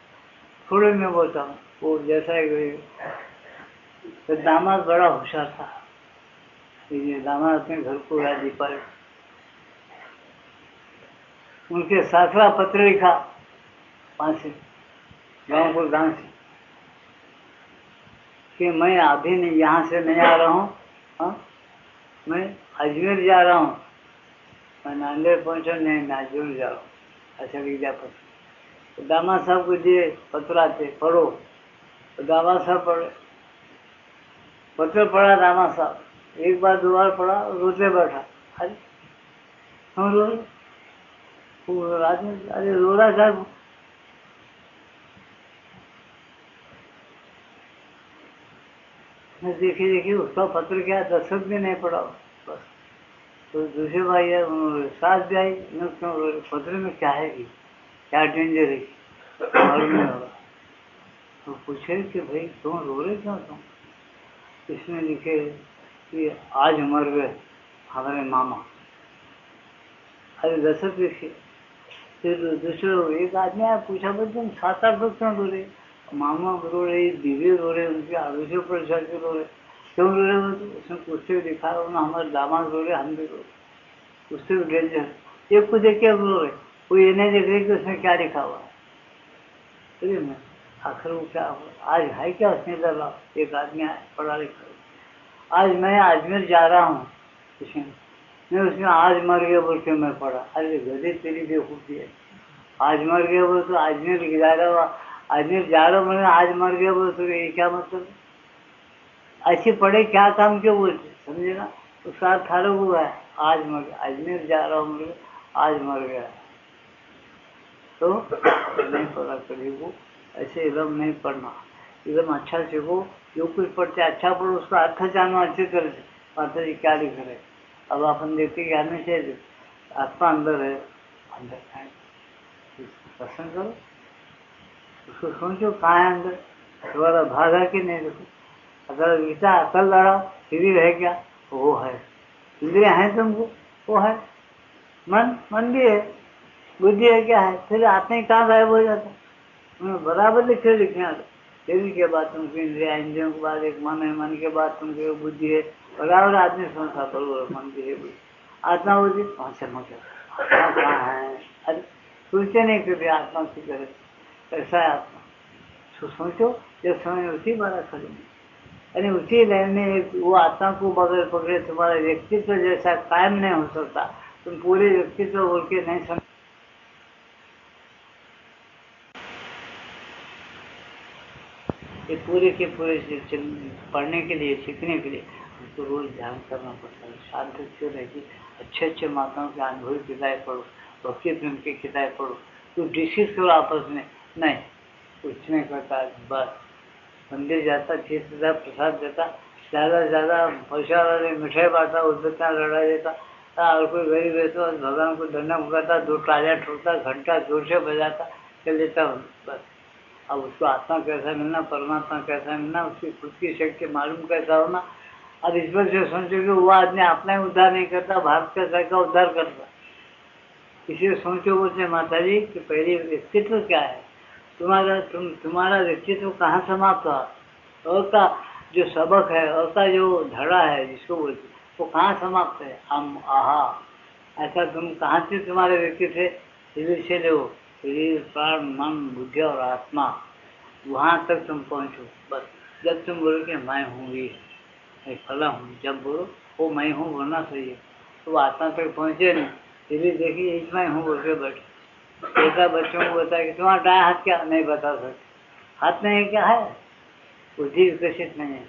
थोड़े में बोलता हूँ, वो जैसा तो दामाद बड़ा होशियार था, ये दामाद अपने घर को गया दीपावली, उनके सासरा पत्र लिखा वहां से गाँव को गांव से कि मैं अभी नहीं, यहाँ से नहीं आ रहा हूँ, मैं अजमेर जा रहा हूँ, मैं नांदेड़ पहुँचा नहीं, मैं अजमेर जा रहा हूँ, ऐसा लिख दिया पत्र। तो दामाद साहब को दिए पत्र आते, पढ़ो, तो दामाद साहब पढ़े, पत्र पढ़ा दामाद साहब, एक बार 2 बार पढ़ा, रोते बैठा, अरे हम रो रात में, अरे रो रहा साहब, मैं देखिए उसका पत्र क्या, दस्तखत भी नहीं पड़ा बस। तो दूसरे भाई है, सास भी आई, पत्र में क्या है कि क्या डेंजर है मालूम नहीं होगा, तो पूछे कि भाई तुम रो रहे क्यों तुम, इसमें लिखे कि आज मर गए हमारे मामा, अरे दस्तखत लिखे। फिर दूसरे एक आदमी आया, पूछा भाई तुम 7-8 लोग क्यों रो रहे, मामा रो रहे, बीवी रो रहे, उनके आरोग्य पर चल के रो रहे, क्यों रो रहे हो? तो उसने पूछते हुए दिखा ना, हमारे दामाद रो रहे, हम भी रो रहे, उससे भी डेंजर। ये को देख के रो रहे, वो ये नहीं देख रहे कि उसमें क्या लिखा हुआ है। मैं आखिर वो क्या आज है क्या उसने डरा? एक आदमी पढ़ा लिखा, आज मैं अजमेर जा रहा हूँ, मैं उसमें आज मर गया बोल के मैं पढ़ा। अरे गधे तेरी बेवकूफ़ी है, आज मर गया बोल तो अजमेर जा रहा हुआ, अजमेर जा रहा हूँ, आज मर गया बोल तो ये क्या मतलब? ऐसे पढ़े क्या काम क्यों बोलते, समझे ना? उसका अर्थ अलग हुआ है, आज मर गया, अजमेर जा रहा हूँ, आज मर गया। तो नहीं पढ़ा कभी को, ऐसे इलम नहीं पढ़ना, इलम अच्छा सीखो, जो कुछ पढ़ते अच्छा पढ़ो, उसका अर्थ जानो अच्छे तरह से, माता जी क्या लिख रहे। अब अपन देखते कि आने से आत्मा अंदर है, अंदर है, दर्शन करो, उसको सोचो कहाँ है अंदर, तुम्हारा भाग है कि नहीं। देखो अगर गीता अकल लड़ा शरीर है क्या, वो है, इंद्रिया है तुमको, वो है, मन भी है, बुद्धि है, क्या है, फिर आत्मा ही कहाँ गायब हो जाता। उन्हें बराबर लिखे शरीर के बाद तुमको इंद्रिया, इंद्रियों के बाद एक मन है, मन के बाद तुमको बुद्धि है, बराबर आदमी समझता बरोबर मन भी है, बुद्धि, आत्मा बुद्धि वहाँ से मजा, आत्मा कहाँ है? अरे सोचते नहीं कभी आत्मा की तरह, कैसा है आत्मा, तो सोचो, जब समय उसी बारा करेंगे, यानी उसी लाइन में वो आत्मा को बगैर पकड़े तुम्हारा व्यक्तित्व जैसा कायम नहीं हो सकता, तुम पूरे व्यक्तित्व बोल के नहीं समझ। ये पूरे के पूरे पढ़ने के लिए, सीखने के लिए हमको रोज ध्यान करना पड़ता है, शांत क्यों रहेगी, अच्छे अच्छे माताओं के अनुभवी किताबें पढ़ो, भक्ति प्रेम की किताबें पढ़ो, तो डिस्कस करो आपस में, नहीं कुछ नहीं करता, बस मंदिर जाता, तीर्थ देता, प्रसाद देता, ज़्यादा से ज़्यादा पैसा वाले मिठाई बांटता, उद्बत्तियाँ लड़ा देता, और कोई गरीब है तो भगवान को दंडक करता, दो तालियां ठोकता, घंटा जोर से बजाता, चल देता बस। अब उसको आत्मा कैसा मिलना, परमात्मा कैसा मिलना, उसकी खुद की शक्ति मालूम कैसा होना। अब इस पर से सोचो कि वो आदमी अपना ही उद्धार नहीं करता, भारत का घर का उद्धार करता। इसीलिए सोचो बोलते माता जी कि पहले व्यक्तित्व क्या है तुम्हारा व्यक्तित्व कहाँ समाप्त हुआ, और का जो सबक है, और का जो धड़ा है जिसको बोलते, वो कहाँ समाप्त है, हम आहा, ऐसा तुम कहाँ से तुम्हारे व्यक्तित्व शरीर से लो, शरीर प्राण मन बुद्धि और आत्मा, वहाँ तक तुम पहुँचो। बस जब तुम बोलो कि मैं हूँ ये, मैं फला हूँ, जब बोलो वो मैं हूँ बोलना चाहिए, तो आत्मा तक पहुँचे नहीं, शरीर देखिए एक मैं हूँ बोल के बैठे। ऐसा बच्चों को बताया कि तुम्हारा दाया हाथ क्या, नहीं बता सकते, हाथ नहीं क्या है, बुद्धि विकसित नहीं है,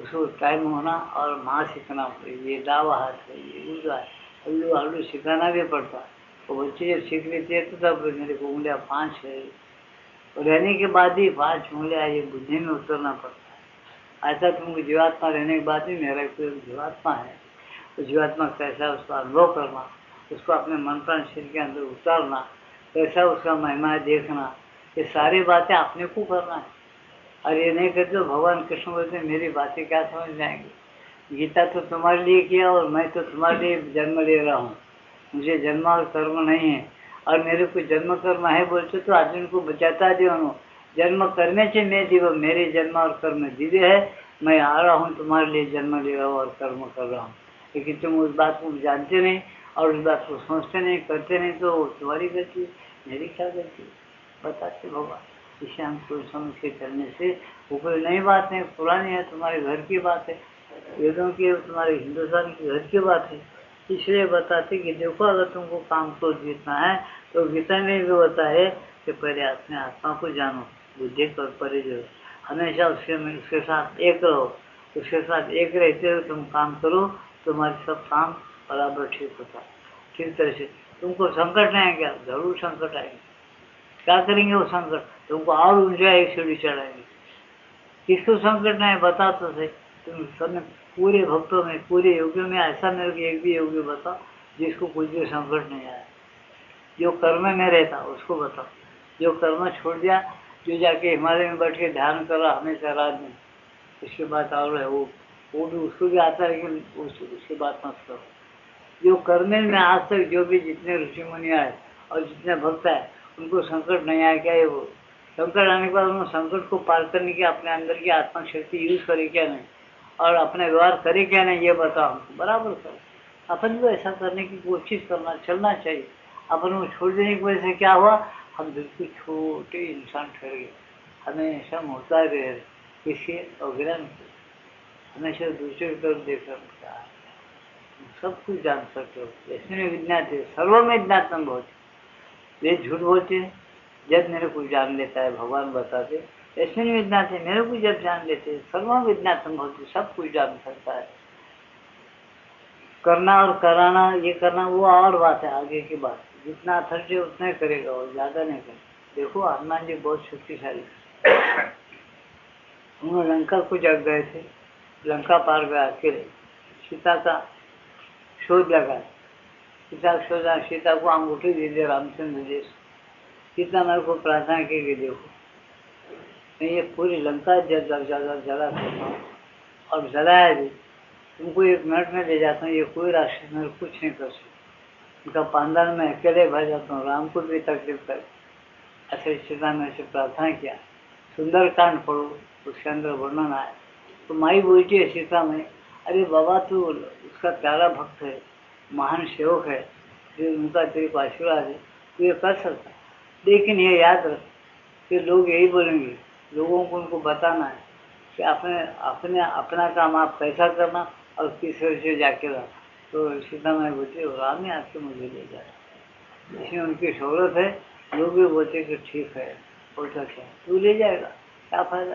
उसको टाइम होना और माँ सीखना पड़ेगी, ये दावा हाथ है, ये उल्टा है, अल्लू आलू सिखाना भी पड़ता है। तो बच्चे जब सीख लेते हैं तो तब मेरे को उंगलियाँ 5 है, और रहने के बाद ही 5 उंगलियाँ ये बुद्धि में उतरना पड़ता है। ऐसा तुमको जीवात्मा रहने के बाद ही मेरा कोई जीवात्मा है, तो जीवात्मा कैसा उसका अनुभव करना, उसको अपने मन प्राण शरीर के अंदर उतारना, कैसा उसका महिमा देखना, ये सारी बातें अपने को करना है। और ये नहीं करते तो भगवान कृष्ण बोलते मेरी बातें क्या समझ जाएंगे, गीता तो तुम्हारे लिए किया और मैं तो तुम्हारे लिए जन्म ले रहा हूँ, मुझे जन्म और कर्म नहीं है, और मेरे को जन्म कर्म है बोलते तो अर्जुन को बचाता दियो, जन्म करने से मैं दिव, मेरे जन्म और कर्म दिव्य है, मैं आ रहा हूँ तुम्हारे लिए जन्म ले रहा हूँ और कर्म कर रहा हूँ, लेकिन तुम उस बात को जानते नहीं और उस बात को सोचते नहीं, करते नहीं, तो तुम्हारी गलती, मेरी क्या गलती, बताते भगवान। इसे हम सोच समझ के चलने से वो कोई नई बात नहीं, पुरानी है, तुम्हारे घर की बात है, वेदों की, तुम्हारे हिंदुस्तान के घर की बात है। इसलिए बताते कि देखो अगर तुमको काम को जीतना है तो गीता में भी होता है कि पहले अपने आत्मा को जानो, बुद्धि पर परे जो हमेशा उसके साथ एक रहो, उसके साथ एक रहते हो तुम काम करो, तुम्हारे सब काम बराबर ठीक होता है, ठीक तरह से। तुमको संकट नहीं आएगा, जरूर संकट आएंगे, क्या करेंगे वो संकट, तुमको और ऊंचा एक सीढ़ी चढ़ाएंगे। किसको संकट नहीं बता तो सही, तुम सब पूरे भक्तों में, पूरे योगियों में ऐसा मेरे को एक भी योगी बताओ जिसको कुछ भी संकट नहीं आया, जो कर्म में रहता उसको बताओ, जो कर्म छोड़ दिया, जो जाके हिमालय में बैठ के ध्यान कर रहा हमेशा रात में, उसके बाद और है वो भी उसको भी आता है, लेकिन उसकी बात मत करो। जो करने में आज तक जो भी जितने ऋषि मुनि आए और जितने भक्त आए उनको संकट नहीं आया, क्या है वो संकट आने के बाद उन्होंने संकट को पार करने की अपने अंदर की आत्मा शक्ति यूज करे क्या नहीं, और अपने व्यवहार करे क्या नहीं ये बताओ हमको, बराबर करो। अपन को ऐसा करने की कोशिश करना, चलना चाहिए। अपन को छोड़ देने की वजह से क्या हुआ, हम बिल्कुल छोटे इंसान ठहर गए, हमेशा मोहताज रहे, किसी अज्ञान को, हमेशा दूसरे की तरफ देख रहा है। सब कुछ जान सकते हो, इसमें विज्ञाते सर्व में ज्ञातम भवति। ये झूठ बोलते हैं, जब मेरे को जान लेता है भगवान बताते, ऐसे नहीं विज्ञाते, मेरे को जब जान लेते सर्व विज्ञातम भवति, सब कुछ जान सकता है। करना और कराना, ये करना वो और बात है, आगे की बात। जितना अथर्व है उतना ही करेगा, और ज्यादा नहीं करेगा। देखो हनुमान जी बहुत शक्तिशाली, उन्होंने लंका को जग गए थे, लंका पार गया अकेले, सीता का शोध लगा, सीता को अंगूठी दे दिया रामचंद्र जी। सीता मेरे को प्रार्थना की कि देखो मैं ये पूरी लंका जला सकता हूँ, और जलाया भी, तुमको 1 मिनट में ले जाता हूँ, ये कोई राक्षस मेरे कुछ नहीं कर सकता, उनका पांडाल में अकेले भर जाता हूँ, राम को भी तकलीफ कर। ऐसे सीता ने से प्रार्थना किया। सुंदर कांड पढ़ो, उसके अंदर वर्णन आया। तो माई बोलती है सीता में, अरे बाबा तू उसका प्यारा भक्त है, महान सेवक है, जो उनका तेरे को आशीर्वाद है, तू ये कर सकता। लेकिन ये याद रख कि लोग यही बोलेंगे, लोगों को उनको बताना है कि अपना काम आप कैसा करना और किस वजह से जाके रहा। तो सीता माई बोलती है राम ही आके मुझे ले जाए, इसमें उनकी शोहरत है। लोग भी बोलते कि ठीक है, बोलता क्या तू ले जाएगा, क्या फायदा,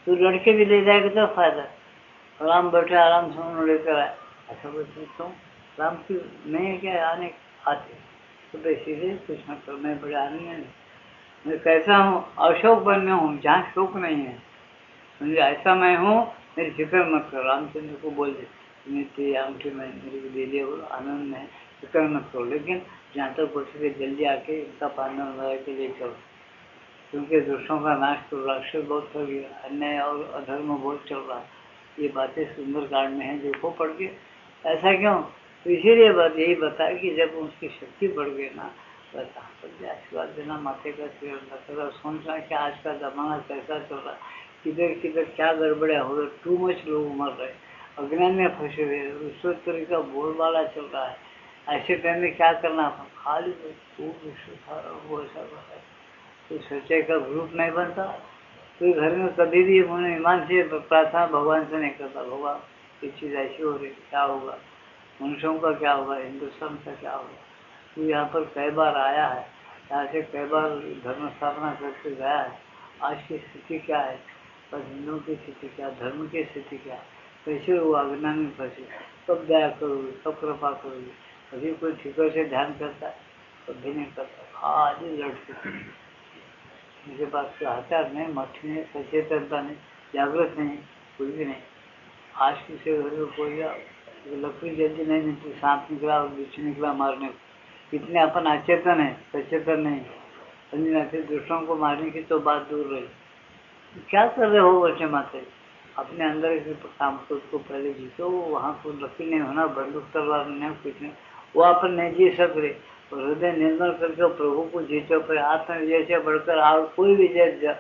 तू लड़के भी ले जाएगा तो फायदा। राम बैठे आराम से उन्होंने लेकर आए, ऐसा बोलते क्यों, राम की नहीं क्या आने आते, तो सीधे कुछ न करो, मैं बड़े आदमी नहीं, मैं कैसा हूँ, अशोक वन में हूँ जहाँ शोक नहीं है, मुझे ऐसा मैं हूँ, मेरी फिक्र मत करो। रामचंद्र को बोल दे मेरी अंगूठी में मेरे को दे दिया, बोलो आनंद में फिक्र मत करो, लेकिन जहाँ तक हो सके जल्दी आके इनका पांडव लगा के ले चलो, क्योंकि दुष्टों का नाश तो राक्षस बहुत कर गया, अन्याय और अधर्म बहुत चल रहा है। ये बातें सुंदर कांड में है, देखो पढ़ के। ऐसा क्यों, तो इसीलिए बात यही बताया कि जब उसकी शक्ति बढ़ गई ना, बस आशीर्वाद देना, माथे का सिर रखना, सोचना कि आज का जमाना कैसा चल रहा है, किधर किधर क्या गड़बड़िया हो रहा है, टू मच लोग मर रहे, अज्ञान में फंसे हुए, रिश्वतखोरी का बोलबाला चल रहा है। ऐसे टाइम में क्या करना, खाली वो ऐसा है, तो सच्चाई का ग्रुप नहीं बनता। कोई घर में कभी भी उन्हें ईमान से प्रार्थना भगवान से नहीं करता, भगवान ये चीज़ ऐसी हो रही, क्या होगा, मनुष्यों का क्या होगा, हिंदुस्तान का क्या होगा। तो यहाँ पर कई बार आया है, यहाँ से कई बार धर्म स्थापना करके गया है। आज की स्थिति क्या है, बस हिंदुओं की स्थिति क्या, धर्म की स्थिति क्या, कैसे वो अज्ञान में फंसे, कब दया करोगे, कब कृपा करोगे। कभी कोई ठीकर से ध्यान करता है, कभी नहीं करता, आज ही लड़ते। मेरे पास कोई हथियार नहीं, मठ नहीं, सचेतनता नहीं, जागृत नहीं, कुछ भी नहीं। आज किसी घर में कोई लकड़ी जल्दी नहीं मिलती, सांप निकला और बिच्छू निकला मारने को, कितने अपन अचेतन है, सचेतन नहीं। समझना, दुष्टों को मारने की तो बात दूर रही। क्या कर रहे हो बच्चे माते, अपने अंदर के काम को पहले जीतो, वहाँ को लकड़ी नहीं होना, बंदूक तलवार नहीं, कुछ नहीं, वो अपन नहीं जी सक रहे। हृदय निर्मल करके प्रभु को जीतो, पर आत्मविजय से बढ़कर और कोई विजय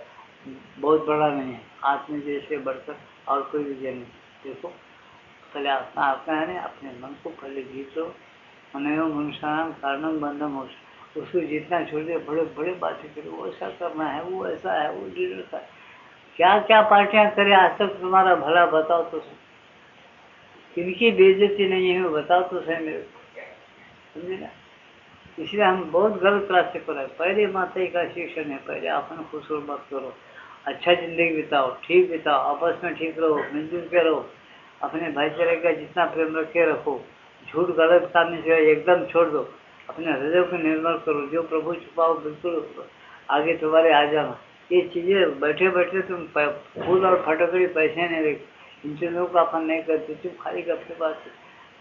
बहुत बड़ा नहीं है, आत्मविजय से बढ़कर और कोई विजय नहीं। देखो पहले आत्मा आपका है ना, अपने मन को पहले जीतो, मनयो मनुष्याणाम कारणम बंधम हो, उसको जितना छोड़ दे, बड़े बड़े बातें करे, वो ऐसा करना है, वो ऐसा है, वो लीडर का क्या क्या पार्टियां करे, आज तक तुम्हारा भला बताओ तो सही, किनकी बेइज्जती नहीं है बताओ तो सही मेरे को, समझे ना। इसलिए हम बहुत गलत रास्ते पर है। पहले माता का शिक्षण है, पहले अपन खुश मत करो, अच्छा जिंदगी बिताओ, ठीक बिताओ, आपस में ठीक रहो, मिलजुल के रहो, अपने भाईचारे का जितना प्रेम रखे रखो, झूठ गलत काम से एकदम छोड़ दो, अपने हृदय को निर्मल करो, जो प्रभु छुपाओ बिल्कुल आगे तुम्हारे आ जाना। ये चीजें बैठे बैठे तुम फूल और फटकड़ी पैसे नहीं रखे, इन चीजों को अपन नहीं करते, तुम खाली अपने पास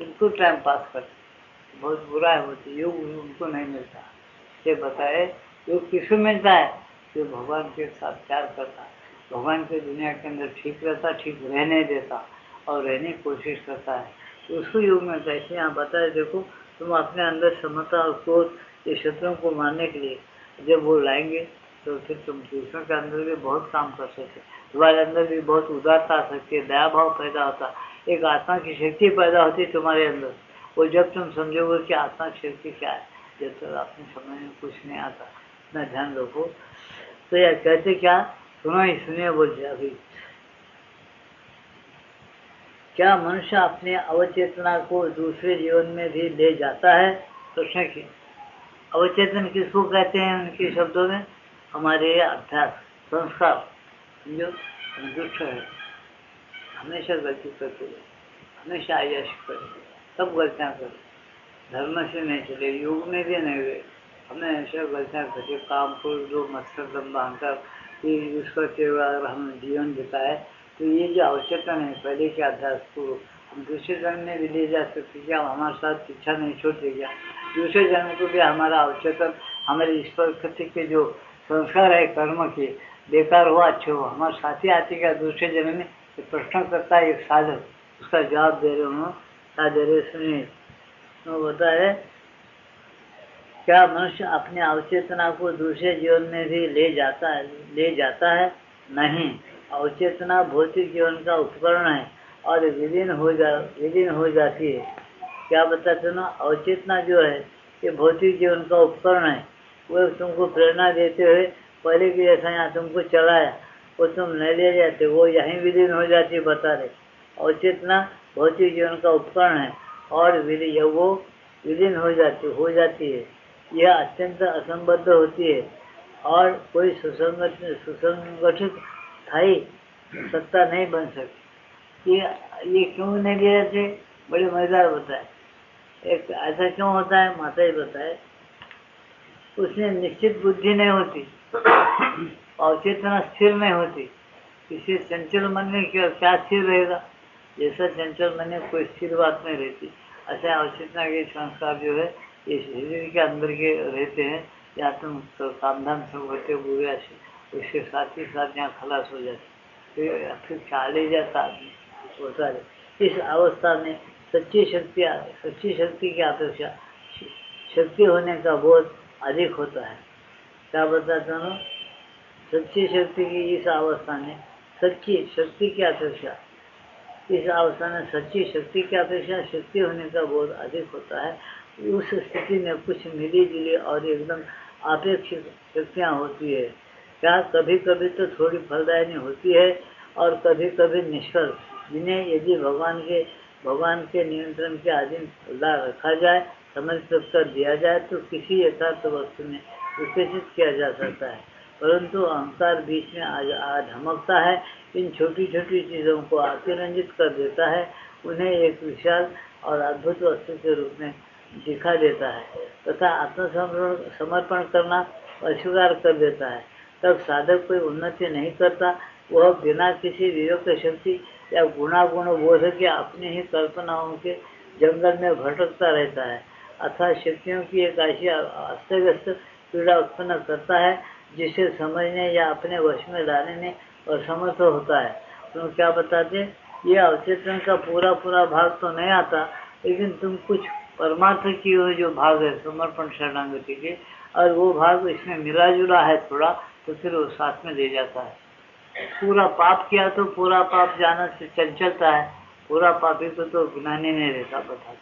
बिल्कुल टाइम पास करते, बहुत बुरा है। होती योग उनको नहीं मिलता। ये बताए योग किसको मिलता है, जो भगवान के साथ प्यार करता है, भगवान के दुनिया के अंदर ठीक रहता, ठीक रहने देता और रहने की कोशिश करता है, तो उसको योग मिलता है। इसलिए यहाँ बताए देखो, तुम अपने अंदर समता और क्रोध ये शत्रुओं को मारने के लिए जब वो लाएंगे, तो फिर तुम दूसरों के अंदर भी बहुत काम कर सकते। तुम्हारे अंदर भी बहुत उदारता आ सकती है, दया भाव पैदा होता, एक आत्मा की शक्ति पैदा होती है तुम्हारे अंदर। वो जब तुम समझोगे कि आत्मा की शक्ति क्या है, जब तक अपने समझ में कुछ नहीं आता, इतना ध्यान रखो। तो यह कहते क्या, सुनो ही सुनिए बोलते अभी, क्या मनुष्य अपने अवचेतना को दूसरे जीवन में भी ले जाता है? प्रश्न की अवचेतन किसको कहते हैं? उनके शब्दों में हमारे अभ्यास संस्कार जो दुष्ट है, हमेशा गलती करते हुए, हमेशा आयाश करते, सब गलतियाँ करते, धर्म से नहीं चले, योग में भी नहीं हुए, हमेशा गलतियाँ करते, काम को जो मत्सर दम बांधकर यूज करते हुए अगर हम जीवन बिताए तो ये जो अवचेतन है पहले के अभ्यास को हम दूसरे जन्म में भी ले जा सकते, क्या हमारे साथ पीछा नहीं छोड़ते, क्या दूसरे जन्म को भी हमारा अवचेतन हमारे इस प्रकृति के जो संस्कार है कर्म के बेकार हो अच्छे हो हमारे साथी आती क्या दूसरे जन्म में? प्रश्न करता है एक साधक, उसका जवाब दे रहे हो, क्या दे रहे सुनिए। तो होता है, क्या मनुष्य अपने अवचेतना को दूसरे जीवन में भी ले जाता है? नहीं, अवचेतना भौतिक जीवन का उपकरण है और विलीन हो जाती है। क्या बताते ना, अवचेतना जो है ये भौतिक जीवन का उपकरण है, वो तुमको प्रेरणा देते हुए पहले की जैसा यहाँ तुमको चलाया वो तुम नहीं ले जाते, वो यहीं विलीन हो जाती है। बता रहे अवचेतना भौतिक जीवन का उपकरण है और वो विलीन हो जाती है। यह अत्यंत असंबद्ध होती है और कोई सुसंगठित स्थायी सत्ता नहीं बन सकती। ये क्यों नहीं ले जाते? बड़े मजेदार बताए। एक ऐसा क्यों होता है, माता ही बताए, उसमें निश्चित बुद्धि नहीं होती, अवचेतना स्थिर नहीं होती। किसी चंचल मन में क्या स्थिर रहेगा? जैसा चंचल मन में कोई स्थिर बात नहीं रहती, ऐसा अवचेतना के संस्कार जो है ये शरीर के अंदर के रहते हैं, या तुम काम धाम सब होते बुरे से उसके साथ ही साथ यहाँ खलास हो जाते, फिर चाले जाता आदमी होता है। इस अवस्था में सच्ची शक्ति की अपेक्षा शक्ति होने का बोध अधिक होता है। क्या बताता हूँ? सच्ची शक्ति की इस अवस्था में सच्ची शक्ति की अपेक्षा शक्ति होने का बोध अधिक होता है। उस स्थिति में कुछ मिली जुली और एकदम अपेक्षित शक्तियाँ होती है। क्या कभी कभी तो थोड़ी फलदायिनी होती है और कभी कभी निष्फल, जिन्हें यदि भगवान के नियंत्रण के अधीन रखा जाए, समर्पित कर दिया जाए तो किसी यथार्थ वस्तु में विकसित किया जा सकता है। परंतु अहंकार बीच में आ धमकता है, इन छोटी छोटी चीज़ों को अतिरंजित कर देता है, उन्हें एक विशाल और अद्भुत वस्तु के रूप में दिखा देता है तथा आत्मसमर्पण करना अस्वीकार कर देता है। तब साधक कोई उन्नति नहीं करता, वह बिना किसी विवेक शक्ति या गुणागुण बोध के अपनी ही कल्पनाओं के जंगल में भटकता रहता है, अर्थात शक्तियों की एक ऐसी अस्त व्यस्त पीड़ा उत्पन्न करता है जिसे समझने या अपने वश में लाने में असमर्थ होता है। तुम क्या बताते, ये अवचेतन का पूरा भाग तो नहीं आता, लेकिन तुम कुछ परमार्थ की वो जो भाग है समर्पण शरणागति के, और वो भाग इसमें मिला जुला है थोड़ा, तो फिर वो साथ में ले जाता है। पूरा पाप किया तो पूरा पाप जाना से चंचलता है, पूरा पापी को तो ज्ञान ही नहीं रहता बता।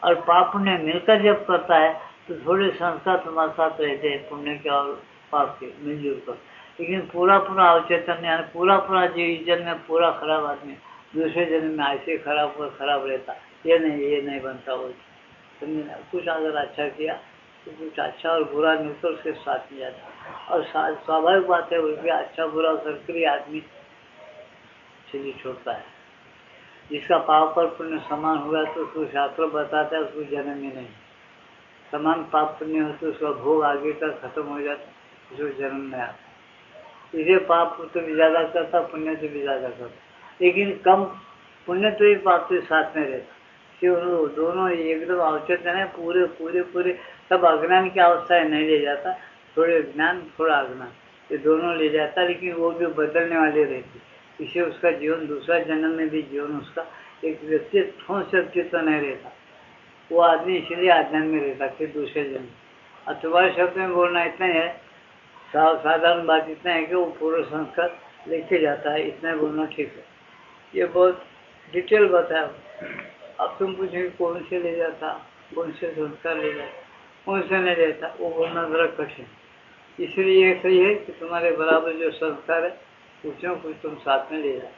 और पाप पुण्य मिलकर जब करता है तो थोड़े संस्कार तुम्हारे साथ रहते हैं, पुण्य के और पाप के मिलजुल कर, लेकिन पूरा अवचेतन यानी पूरा जीव जन्म में पूरा खराब आदमी दूसरे जन्म में ऐसे खराब रहता, ये नहीं बनता। वो कुछ अगर अच्छा किया तो कुछ अच्छा और बुरा मिलकर उसके साथ में जाता, और स्वाभाविक बात है उसके अच्छा बुरा करके आदमी चलिए छोड़ता है। जिसका पाप पर पुण्य समान हुआ तो उसको शास्त्र बताता है उसको जन्म में नहीं, समान पाप पुण्य हो तो उसका भोग आगे का खत्म हो जाता, उसको जन्म में आता। इसे पाप तो भी ज्यादा करता, पुण्य तो भी ज्यादा करता, लेकिन कम पुण्य तो ही पाप के साथ में रहता। दोनों एकदम अवचेतन है, पूरे सब अज्ञान की अवस्था नहीं ले जाता, थोड़े ज्ञान थोड़ा अज्ञान ये दोनों ले जाता, लेकिन वो भी बदलने वाले रहते। इसे उसका जीवन दूसरा जन्म में भी जीवन उसका एक व्यक्ति ठोस व्यक्तित्व नहीं रहता, वो आदमी इसलिए अज्ञान में रहता फिर दूसरे जन्म। और तुम्हारे शब्द में बोलना इतना है, साधारण बात इतना है कि वो पूर्व संस्कार लेके जाता है, इतना बोलना ठीक है। ये बहुत डिटेल बताया। अब तुम पूछे कौन से ले जाता, कौन से संस्कार ले जाता, कौन से नहीं लेता, वो बोलना जरा कठिन। इसलिए ये सही है कि तुम्हारे बराबर जो संस्कार है कुछ न कुछ तुम साथ में ले जाओ।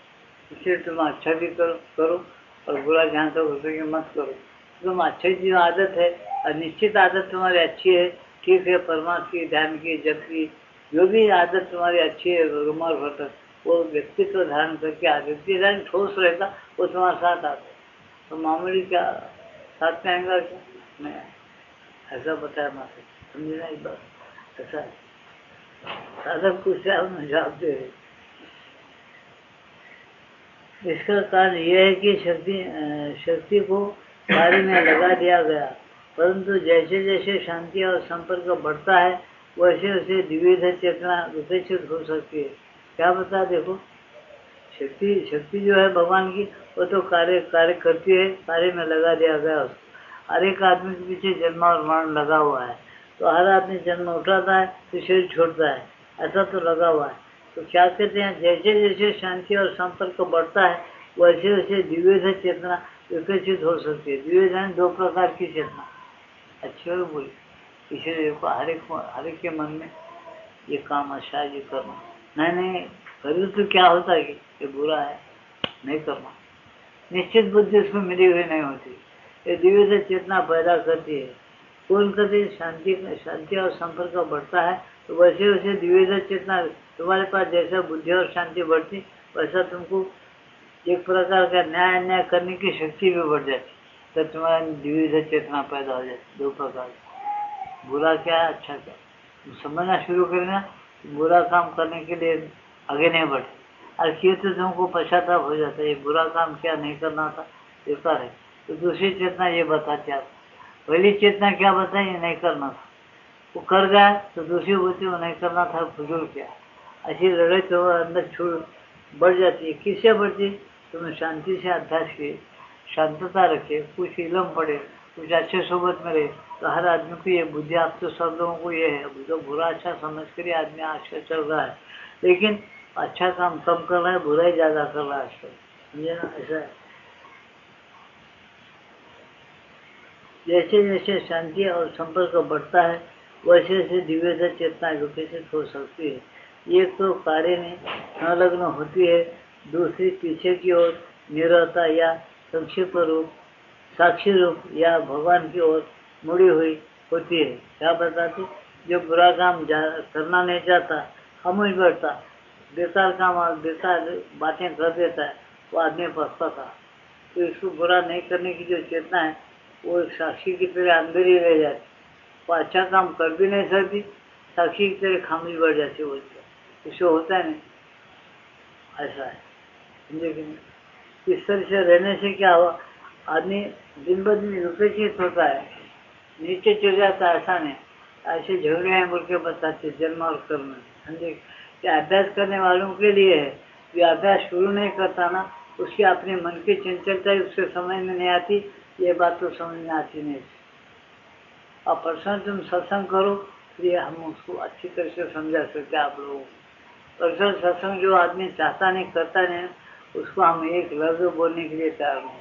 इसलिए तुम अच्छा भी करो और बुरा जहाँ तक हो सके मत करो। तुम अच्छी जो आदत है और निश्चित आदत तुम्हारी अच्छी है, ठीक है, परमात्मा की, ध्यान की, जप की, जो भी आदत तुम्हारी अच्छी है रुमाल भटक, वो व्यक्तित्व धारण करके व्यक्ति धारण ठोस रहेगा, वो तुम्हारे साथ आता है। तो मामूली क्या साथ में आएगा क्या? नहीं, ऐसा बताया माता, समझे ना एक बार, ऐसा है। साधक कुछ जवाब दे रहे। इसका कारण यह है कि शक्ति को कार्य में लगा दिया गया, परंतु जैसे जैसे शांति और संपर्क बढ़ता है वैसे वैसे द्विविध चेतना विकसित हो सकती है। क्या बता, देखो शक्ति जो है भगवान की, वो तो कार्य करती है, कार्य में लगा दिया गया उसको। हर एक आदमी के पीछे जन्म और मरण लगा हुआ है, तो हर आदमी जन्म उठाता है तो शरीर छोड़ता है, ऐसा तो लगा हुआ है। तो क्या कहते हैं, जैसे जैसे शांति और संपर्क बढ़ता है वैसे वैसे द्विविध चेतना विकसित हो सकती है। द्विविध है दो प्रकार की चेतना, अच्छी और बुरी। इसलिए हर एक के मन में ये काम अच्छा है, ये करना, नहीं करूँ तो क्या होता है कि ये बुरा है, नहीं करना। निश्चित बुद्धि उसमें मिली हुई नहीं होती। ये दिव्य चेतना पैदा करती है। कौन करती? शांति और संपर्क बढ़ता है तो वैसे वैसे दिव्य चेतना तुम्हारे पास, जैसा बुद्धि और शांति बढ़ती वैसा तुमको एक प्रकार का न्याय अन्याय करने की शक्ति भी बढ़ जाती, तो तुम्हारा दिव्य चेतना पैदा हो जाती। दो प्रकार, बुरा क्या है, अच्छा क्या, समझना शुरू करना। बुरा काम करने के लिए आगे नहीं बढ़ते, और किए तो तुमको पश्चाताप हो जाता है, ये बुरा काम क्या नहीं करना था, बेकार है। तो दूसरी चेतना ये बताती है। पहली चेतना क्या बताई, ये नहीं करना था, वो कर गया, तो दूसरी बोलती वो नहीं करना था, फजूल किया। ऐसी लड़ाई तो अंदर छूट बढ़ जाती है। किससे बढ़ती? तुमने शांति से अभ्यास किए, शांतता रखे, कुछ इलम पड़े, कुछ अच्छे सोबत में रहे, तो हर आदमी को ये बुद्धि, आप तो सब लोगों को ये है, तो बुरा अच्छा समझ कर आदमी अच्छा चल रहा है, लेकिन अच्छा काम कम कर रहा है, बुरा ही ज्यादा कर रहा है आजकल, समझे ना, ऐसा है। जैसे जैसे शांति और संपर्क बढ़ता है वैसे वैसे दिव्य चेतना विकसित हो सकती है। एक तो कार्य में संलग्न होती है, दूसरी पीछे की ओर निरता या संक्षिप्त रूप, साक्षी रूप या भगवान की ओर मुड़ी हुई होती है। क्या बताते? जो बुरा काम करना नहीं चाहता, खामोश बैठता, बेकार काम और बेकार बातें कर देता है, वो आदमी पछताता। तो इसको बुरा नहीं करने की जो चेतना है वो एक साक्षी की तरह अंदर ही रह जाती, वो अच्छा काम कर भी नहीं सकती, साक्षी की तरह खामोश बैठ जाती, वो इससे होता है नहीं, ऐसा है, समझे कि नहीं। इस तरह से रहने से क्या हुआ, आदमी दिन ब दिन विकसित होता है, नीचे चल जाता है, ऐसा नहीं। ऐसे झगड़े हैं बोल के बताते जन्म और कर्म, समझे। क्या अभ्यास करने वालों के लिए है, जो अभ्यास शुरू नहीं करता ना, उसकी अपने मन की चंचलता ही उसके समझ में नहीं आती, ये बात तो समझ में आती नहीं। और पर्सनल तुम सत्संग करो, ये हम उसको अच्छी तरह से समझा सकते हैं आप लोगों को। पर्सनल सत्संग जो आदमी चाहता नहीं, करता नहीं, उसको हम एक लफ्ज बोलने के लिए तैयार नहीं,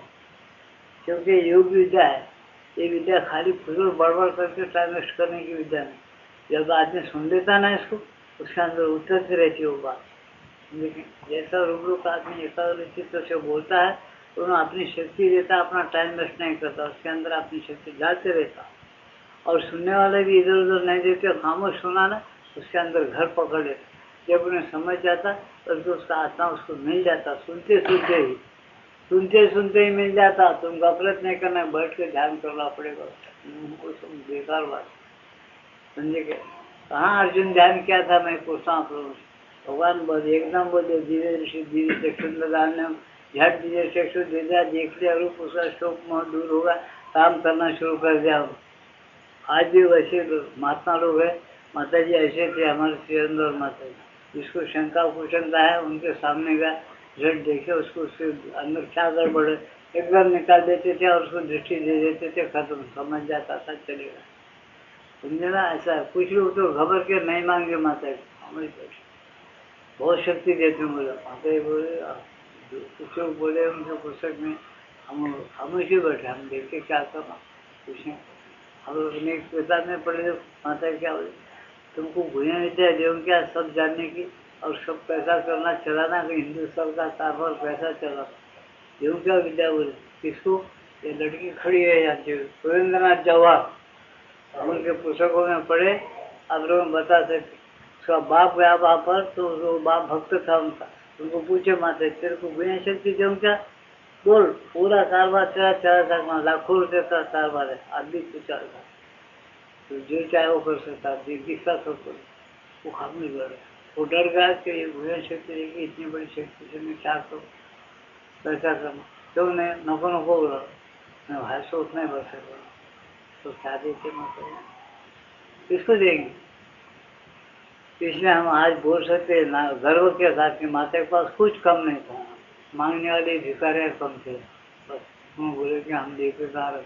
क्योंकि योग विद्या है, ये विद्या खाली फुजूल बड़बड़ करके टाइम वेस्ट करने की विद्या नहीं। जब आदमी सुन लेता ना इसको, उसके अंदर उतरती रहती है वो बात। लेकिन जैसा रूबरू का आदमी एकाग्र चित्त से बोलता है, तो उन्हें अपनी शक्ति देता, अपना टाइम वेस्ट नहीं करता, उसके अंदर अपनी शक्ति डालते रहता। और सुनने वाले भी इधर उधर नहीं देते, खामोश सुना ना, उसके अंदर घर पकड़ लेता। जब उन्हें समझ जाता तो उसका आत्मा उसको मिल जाता, सुनते सुनते ही मिल जाता। तुम गफलत नहीं करना, बैठ के ध्यान करना पड़ेगा, बेकार बात, समझे क्या। कहाँ अर्जुन ध्यान किया था, मैं पूछता हूँ प्रभु से। भगवान बोले एकदम बोले, धीरे ऋषि धीरे चक्षुदान, झट धीरे चक्षु दे दिया, देख लिया रूप, उसका शोक मोह दूर होगा, काम करना शुरू कर दिया। आज भी वैसे महात्मा लोग है, माता जी ऐसे थे हमारे श्रीरंग और माता जी, जिसको शंका कुशंका है उनके सामने गया, झट देखे उसको, उसके अंदर क्या गड़बड़ है, एकदम निकाल देते थे और उसको दृष्टि दे देते थे, खत्म, समझ जाता था, चलेगा, समझे ना। ऐसा कुछ लोग तो घबर के नहीं मांगे माता जी, हमारी बहुत शक्ति देते हैं बोले। माता जी बोले कुछ बोले उनके पुस्तक में, हम इसी बैठे, हम देखते क्या करना पूछें। हम अपने किताब में पढ़े तो माता जी क्या बोले, तुमको भूया विद्या देव क्या सब जानने की और सब पैसा करना चलाना, कि हिंदुस्तान का कारोबार पैसा चला देव क्या विद्या बोले। किसको? ये लड़की खड़ी है यहाँ से, सुरेंद्रनाथ जवाहर, हम उनके पुस्तकों में पढ़े, आप लोग बता सकते। उसका बाप गया वहाँ पर, तो वो बाप भक्त था उनका, उनको पूछे माता तेरे को भूया शक्ति देव क्या, बोल पूरा कारोबार तेरा चला सकता, लाखों रुपये का कारोबार है, आदमी पूछा था, तो जो चाहे वो कर सकता है, किसका सब कर, वो खामी कर, वो डर गया कि ये भूया शक्ति देगी, इतनी बड़ी शक्ति से मैं क्या करूँ, पैसा करना, क्यों नहीं नको नको बोला, मैं भाई सोच नहीं बच सकता, तो शादी से मतलब किसको देंगे। इसलिए हम आज बोल सकते हैं ना गर्व के साथ कि माता के पास कुछ कम नहीं था, मांगने वाले भिखारी कम थे, बस हम बोले कि हम देखे कहाँ।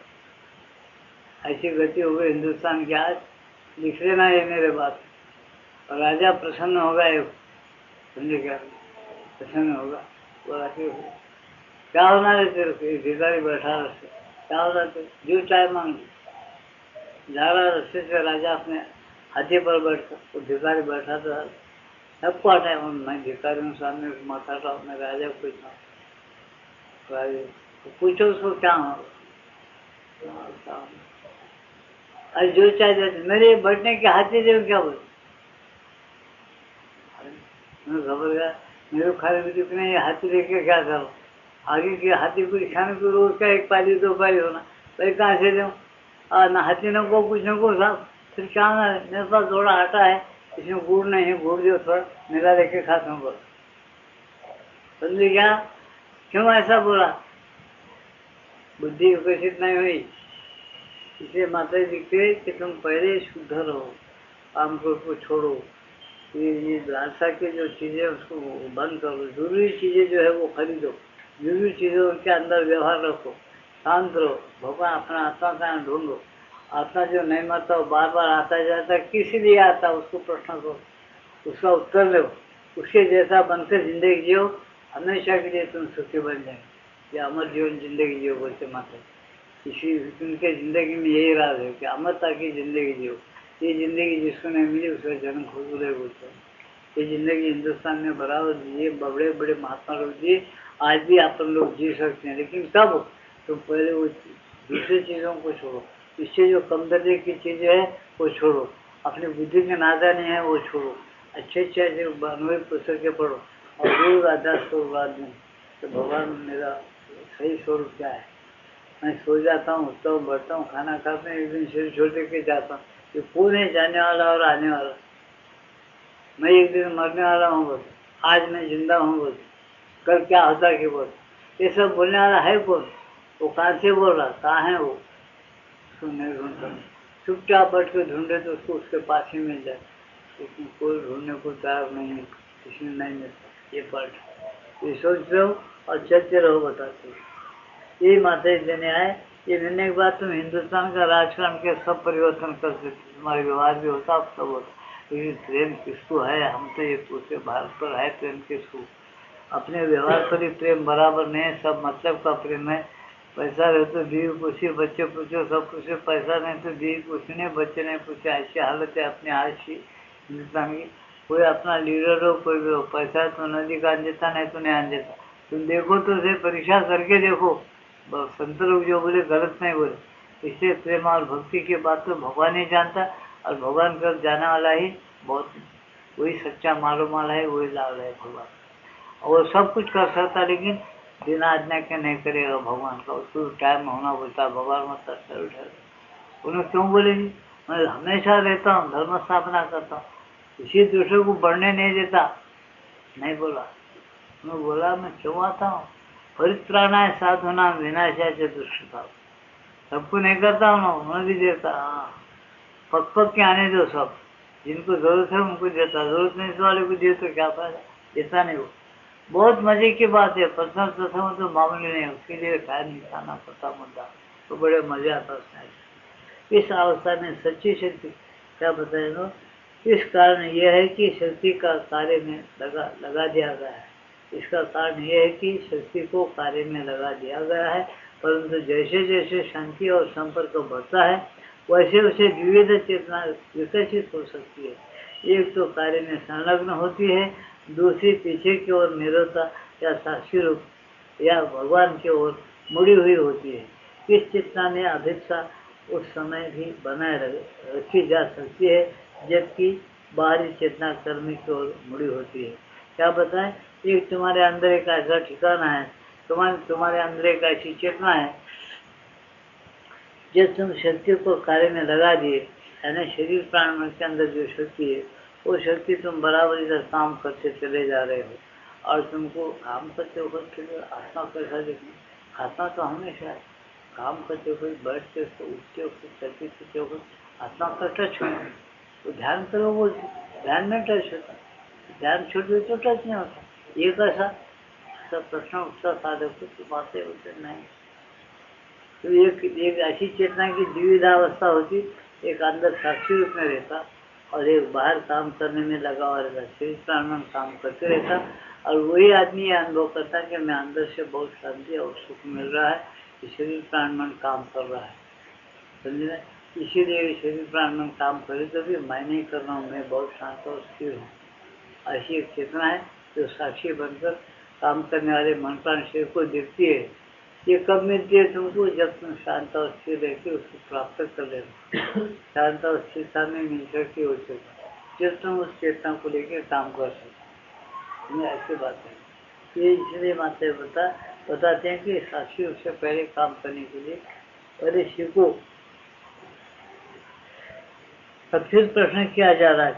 ऐसी गति हो गई हिंदुस्तान की, आज लिख लेना है मेरे बात, और राजा प्रसन्न होगा, एक समझे क्या, प्रसन्न होगा, बोला कि क्या होना है तेरे को, भिखारी बैठा रस्ते, क्या होना तेरे, जो चाहे मांग जा रहा रस्ते से, राजा अपने हाथी पर बैठकर, वो भिखारी बैठा था, सबको हटाया, मैं भिखारी हूँ सामने माथा था, मैं राजा को पूछा, पूछो उसको क्या हो, आज जो चाहे मेरे बैठने के हाथी दे क्या बोले, मैं घबर गया, मेरे खाने में कितने ये हाथी लेके क्या करो, आगे के हाथी को खाने को रोज का एक पाली दो पाली होना, भाई कहाँ से दूँ, ना हाथी न को कुछ न को साहब, फिर क्या ना मेरे पास थोड़ा आटा है, इसमें गुड़ नहीं है, गुड़ जो थोड़ा मिला लेके खाता हूँ, बोला समझे क्या, क्यों ऐसा बोला, बुद्धि विकसित नहीं हुई। इसलिए माता जी दिखते कि तुम पहले शुद्ध रहो, काम को छोड़ो, ये लालसा की जो चीज़ें उसको बंद करो, जरूरी चीज़ें जो है वो खरीदो, जरूरी चीज़ों के अंदर व्यवहार रखो, शांत रहो, भगवान अपना आत्मा का ढूंढो, आत्मा जो नहीं मरता वो बार बार आता जाता, किस लिए आता उसको प्रश्न करो, उसका उत्तर दो, उसके जैसा बनकर जिंदगी जियो, हमेशा के लिए तुम सुखी बन जाएंगे। ये अमर जीवन जिंदगी जियो बोलते माता, इसी उनके जिंदगी में यही राज है कि अमरता की जिंदगी जियो। ये जिंदगी जिसको नहीं मिली उसका जन्म खुद बुरे बोलते हैं। ये जिंदगी हिंदुस्तान में बराबर दिए, बड़े बड़े महात्मा लोग दिए, आज भी अपन लोग जी सकते हैं, लेकिन कब, तो पहले वो दूसरी चीज़ों को छोड़ो, इससे जो कम दर्जे की चीज़ें है वो छोड़ो, अपनी बुद्धि के नादानी है वो छोड़ो, अच्छे अच्छे अनुभवी पुस्तकें पढ़ो, और रोज अभ्यास करो बाद में, तो भगवान मेरा सही स्वरूप क्या है। मैं सो जाता हूँ, उठता हूँ, बैठता हूँ, खाना खाते हैं, एक दिन शरीर छोड़ के जाता हूँ, ये कौन है जाने वाला और आने वाला, मैं एक दिन मरने वाला हूँ बोल, आज मैं जिंदा हूँ बोल, कल क्या होता कि बोल, ये सब बोलने वाला है कौन, वो कहाँ से बोल रहा, कहाँ है वो, उसको नहीं ढूंढता, चुपचाप बैठ के ढूंढे तो उसको उसके पास ही मिल जाए, लेकिन कोई ढूंढने को तैयार नहीं है, इसमें नहीं मिलता। ये पार्ट ये सोच रहे हो और चलते रहो, बताते हो, यही माता जी देने आए। ये मिलने के बाद तुम हिंदुस्तान का राजकारण के सब परिवर्तन कर सकते, तुम्हारे व्यवहार भी होता, अब सब होता, लेकिन प्रेम किसको है, हम तो ये पूछते भारत पर है प्रेम किसको, अपने व्यवहार पर ही प्रेम बराबर नहीं है, सब मतलब का प्रेम है। पैसा रहे तो बीवी पूछिए, बच्चे पूछो, सब पूछे, पैसा नहीं तो बीवी पूछने, बच्चे नहीं पूछे, ऐसी हालत है अपने आज की हिंदुस्तान की। कोई अपना लीडर हो, कोई भी हो, पैसा तो नदी का अंजता नहीं तो नहीं अंजता, तुम देखो तो उसे परीक्षा करके देखो, संत लोग जो बोले गलत नहीं बोले। इससे प्रेम और भक्ति की बात तो भगवान ही जानता, और भगवान का जाने वाला ही बहुत, वही सच्चा मालूम वाला है, वही लाभ है भगवान, और वो सब कुछ कर सकता, लेकिन बिना आज्ञा के नहीं करेगा भगवान का, उसको टाइम होना बोलता, भगवान मत सर उठा, उन्हें क्यों बोलेंगे, मैं हमेशा रहता हूँ, धर्म स्थापना करता हूँ, किसी दूसरे को बढ़ने नहीं देता, नहीं बोला, मैं बोला मैं क्यों आता हूँ, परित्राणाय साधुना विनाशाय दुष्टता, सबको नहीं करता हूँ ना, उन्हें भी देता, हाँ पक पक के आने दो, सब जिनको जरूरत है उनको देता, जरूरत नहीं वाले को दे तो क्या फायदा, देता नहीं वो। बहुत मजे की बात है, प्रथम प्रथम तो मामूली नहीं, उसके लिए खाया नहीं खाना पड़ता मुद्दा, तो बड़े मजे आता उसमें। इस अवस्था में सच्ची शक्ति क्या बताएगा इस कारण यह है कि शक्ति का कार्य में लगा दिया गया है। इसका कारण यह है कि शक्ति को कार्य में लगा दिया गया है, परंतु जैसे जैसे शांति और संपर्क बढ़ता है वैसे वैसे विविध चेतना विकसित हो सकती है। एक तो कार्य में संलग्न होती है, दूसरी पीछे की ओर निरोधता या साक्षी रूप या भगवान की ओर मुड़ी हुई होती है। इस चेतना में अभिप्सा उस समय भी बनाए रखी जा सकती है जबकि बाहरी चेतना कर्म की ओर मुड़ी होती है। क्या बताएं? एक तुम्हारे अंदर एक ऐसा ठिकाना है, तुम्हारे अंदर एक ऐसी चेतना है, जब तुम शक्ति को कार्य में लगा दिए, यानी शरीर प्राण मन के अंदर जो शक्ति है वो शक्ति तुम बराबर इधर काम करते चले जा रहे हो। और तुमको काम करते हो आत्मा कैसा देखना, आत्मा तो हमेशा है, काम करते हो बैठते हो उठते हो चलते फिरते हो, आत्मा का टच होना, तो ध्यान करो, वो ध्यान में टच होता, ध्यान छोड़ दो तो टच नहीं होता। ये कैसा सब प्रश्न उठता साधक को, बातें होते नहीं। तो एक ऐसी चेतना की द्विविधा अवस्था होती, एक अंदर साक्षी रूप में रहता और एक बाहर काम करने में लगा हुआ रहता, शरीर प्राण मन काम करते रहता। और वही आदमी यह अनुभव करता कि मैं अंदर से बहुत शांति और सुख मिल रहा है, शरीर प्राण मन काम कर रहा है, समझे? इसीलिए शरीर प्राण मन काम करे तो भी मैं नहीं कर रहा हूँ, मैं बहुत शांत और स्थिर हूँ। ऐसी एक चेतना है जो साक्षी बनकर काम करने वाले मन प्राण शरीर को देखती है। ये कब मिलती है तुमको? जब तुम शांत और स्थिर रहकर उसको प्राप्त कर लेना। शांत और स्थिरता में मिल सकती हो चेतना, जब तुम उस चेतना को लेकर काम कर सकते, ऐसी बात है। ये इसलिए माते बताते हैं कि साक्षी उससे पहले काम करने के लिए पहले सीखो। अब फिर प्रश्न किया जा रहा है,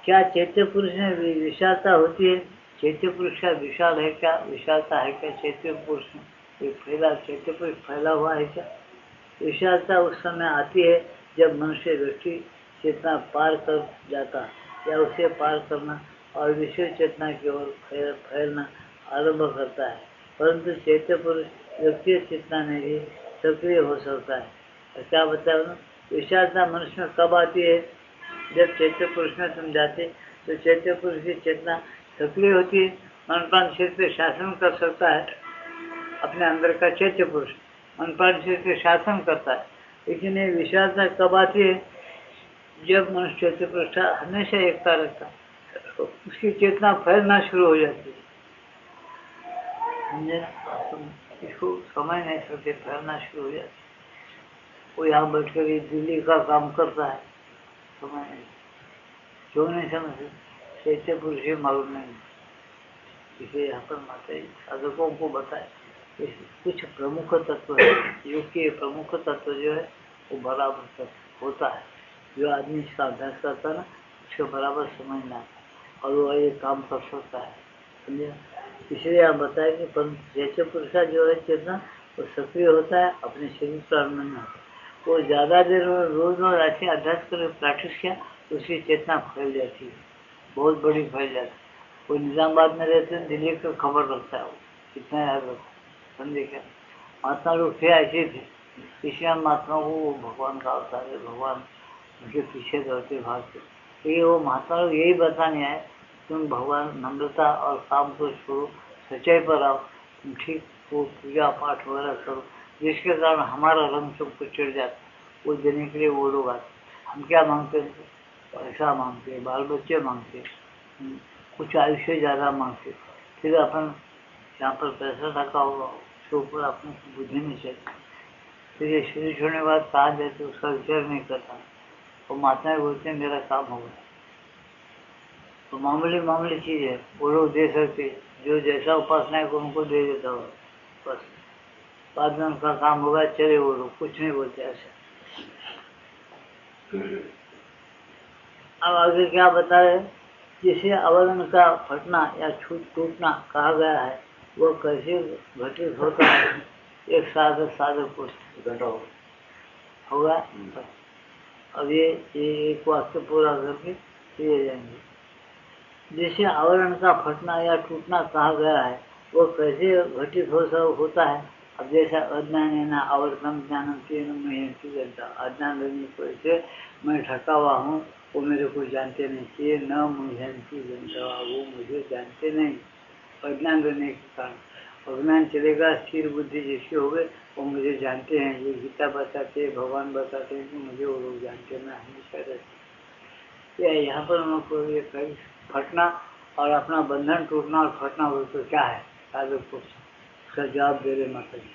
क्या चैत्य पुरुष में विशालता होती है? चैत्य पुरुष का विशाल है क्या, विशालता है क्या चैत्य पुरुष में? चैत्य पुरुष फैला हुआ है क्या? विशालता उस समय आती है जब मनुष्य दृष्टि चेतना पार कर जाता या उसे पार करना और विषय चेतना की ओर फैलना आरंभ करता है। परंतु चैत्य पुरुष व्यक्ति चेतना में भी सक्रिय हो सकता है। क्या बताया उन्होंने? विशालता मनुष्य में कब आती है? जब चैत्य पुरुष में तुम जाते तो चैत्य पुरुष की चेतना सक्रिय होती है, मन प्राण शरीर पे शासन कर सकता है। अपने अंदर का चैत्य पुरुष मन प्राण शरीर पे शासन करता है। लेकिन ये विशालता कब आती है? जब मनुष्य चैत्य पुरुष हमेशा एकता रखता तो उसकी चेतना फैलना शुरू हो जाती है। समझे ना? इसको समझ नहीं सकते, फैलना शुरू हो जाती है। वो यहाँ बैठ कर दिल्ली का काम करता है, समझ नहीं, क्यों नहीं समझते? चैत्य पुरुष ही मालूम नहीं। इसे यहाँ पर माता साधकों को बताए कुछ प्रमुख तत्व है, योग के प्रमुख तत्व जो है वो बराबर होता है। जो आदमी इसका अभ्यास करता है ना, उसको बराबर समझना और वो ये काम कर सकता है, समझे? इसलिए आप बताए कि जैसे पुरुष का जो है चेतना वो सक्रिय होता है अपने शरीर प्राण में, वो ज़्यादा देर रोज ऐसे अभ्यास कर प्रैक्टिस किया तो उसकी चेतना फैल जाती है, बहुत बड़ी फैल जाती है। वो निजामाबाद में रहते हैं, दिल्ली को खबर रखता है, वो कितना याद रखता है, समझे क्या? महात्मा लोग थे ऐसे थे, इसलिए महात्मा को भगवान का अवतार है, भगवान उनके पीछे दौड़ते भागते। तो ये वो महात्मा लोग यही बताने आए, तुम भगवान नम्रता और काम को छोड़ो, सच्चाई पर आओ, तुम ठीक वो पूजा पाठ वगैरह करो, जिसके कारण हमारा रंग सबको चढ़ जाता। वो देने के लिए वो लोग आते। हम क्या मांगते हैं? पैसा मांगते, बाल बच्चे मांगते, कुछ आयुष्य ज़्यादा मांगते। फिर अपन यहाँ पर पैसा रखा होगा उसके ऊपर अपने बुद्धि नहीं चलती। फिर ये शरीर छोड़ने के बाद कहाँ जाते उसका विचार नहीं करता। तो माताएं बोलते हैं मेरा काम होगा, तो मामूली चीज़ है, वो लोग दे सकते, जो जैसा उपासना है उनको दे देता हो, बस बाद में उनका काम होगा, चले वो लोग कुछ नहीं बोलते ऐसे। अब आगे क्या बता रहे? जिसे आवरण का फटना या टूटना कहा गया है वो कैसे घटित होता है? एक साधक पुरुष होगा। अब ये एक वाक्य पूरा करके दिए जाएंगे। जिसे आवरण का फटना या टूटना कहा गया है वो कैसे घटित होता है? अब जैसा अज्ञान ना आवर्तम ज्ञानम तेन मुह्यंति जनता, अज्ञान रहने को ऐसे मैं ढका हुआ हूँ, वो मेरे को जानते नहीं, ये न मुह्यंति जनता, वो मुझे जानते नहीं अज्ञान रहने के कारण। अज्ञान चलेगा, स्थिर बुद्धि जिसकी हो गई वो मुझे जानते हैं। ये गीता बताते, भगवान बताते हैं कि मुझे वो लोग जानते हैं, हमेशा रहते। या यहाँ पर उनको ये कहीं फटना और अपना बंधन टूटना और फटना हो तो क्या है, साधक को उसका जवाब दे रहे माता जी।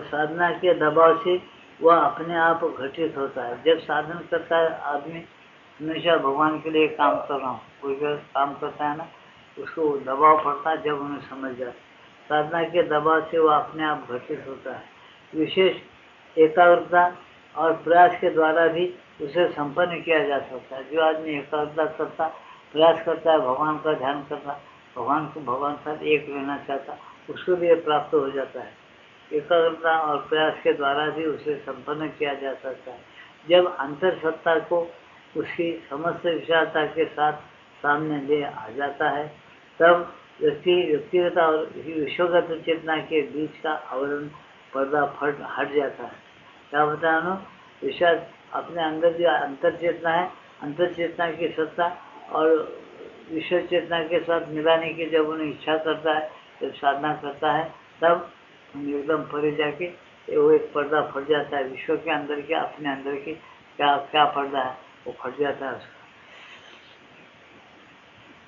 साधना के दबाव से वह अपने आप घटित होता है। जब साधन करता है आदमी, हमेशा भगवान के लिए काम कर रहा हूँ, कोई काम करता है ना, उसको दबाव पड़ता है, जब उन्हें समझ जाता है साधना के दबाव से वह अपने आप घटित होता है। विशेष एकाग्रता और प्रयास के द्वारा भी उसे संपन्न किया जा सकता है। जो आदमी एकाग्रता करता, प्रयास करता है, भगवान का ध्यान करता, भगवान को भगवान साथ एक रहना चाहता, उसको भी प्राप्त हो जाता है। एकाग्रता और प्रयास के द्वारा भी उसे संपन्न किया जा सकता है। जब अंतर सत्ता को उसकी समस्त विशालता के साथ सामने ले आ जाता है, तब व्यक्तिगत और विश्वगत चेतना के बीच का आवरण पर्दा हट जाता है। क्या बताया ना, विशाल अपने अंदर जो अंतर चेतना है, अंतर चेतना की सत्ता और विश्व चेतना के साथ मिलाने की जब उन्हें इच्छा करता है, जब साधना करता है, तब एकदम परे जाके वो एक पर्दा फट जाता है। विश्व के अंदर के अपने अंदर के क्या क्या पर्दा है वो फट जाता है उसका।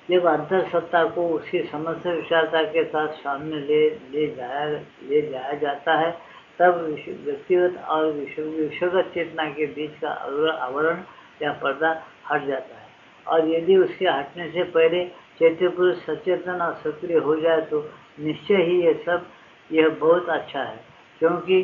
जब अंतर सत्ता को उसकी समस्त विशालता के साथ सामने ले जाया जाता है, तब व्यक्तिगत और विश्वगत चेतना के बीच का आवरण या पर्दा हट जाता है। और यदि उसके हटने से पहले चैत्य पुरुष सचेतन और सक्रिय हो जाए तो निश्चय ही यह बहुत अच्छा है, क्योंकि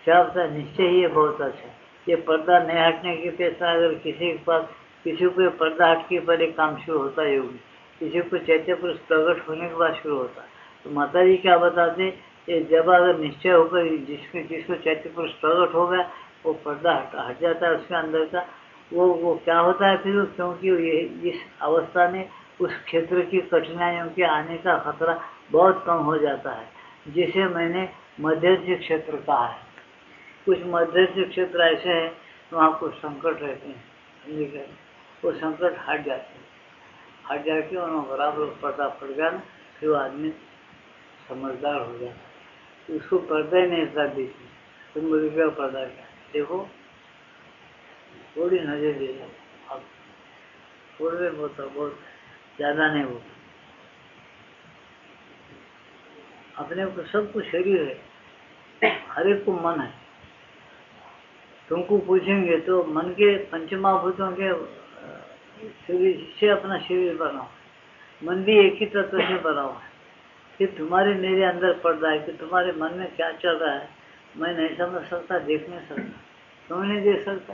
शब्द निश्चय ही ये बहुत अच्छा है। ये पर्दा नहीं हटने की अपेक्षा अगर किसी के पास किसी को पर्दा हट के पहले काम शुरू होता है योगी, किसी को चैत्य पुरुष प्रकट होने के बाद शुरू होता है। तो माता जी क्या बताते, ये जब अगर निश्चय होकर जिसको चैत्य पुरुष प्रकट हो गया, वो पर्दा हट जाता है उसके अंदर का। वो क्या होता है फिर, क्योंकि ये इस अवस्था में उस क्षेत्र की कठिनाइयों के आने का खतरा बहुत कम हो जाता है, जिसे मैंने मध्यस्थी क्षेत्र कहा है। कुछ मध्यस्थी क्षेत्र ऐसे हैं वहाँ कुछ संकट रहते हैं, वो संकट हट जाते हैं, हट जाके उन्होंने बराबर पर्दा फट गया ना, फिर वो आदमी समझदार हो जाता है। उसको पर्दा ही नहीं था बीच में, तुम बोले क्या पर्दा क्या, देखो थोड़ी नजर दे जाओ, अब थोड़े बहुत ज़्यादा नहीं होता। अपने को सब कुछ शरीर है, हर एक को मन है। तुमको पूछेंगे तो मन के पंचमहाभूतों के शरीर से अपना शरीर बनाओ, मन भी एक ही तत्व से बना हुआ है। फिर तुम्हारे मेरे अंदर पर्दा है कि तुम्हारे मन में क्या चल रहा है मैं नहीं समझ सकता, देख नहीं सकता, क्यों नहीं देख सकता,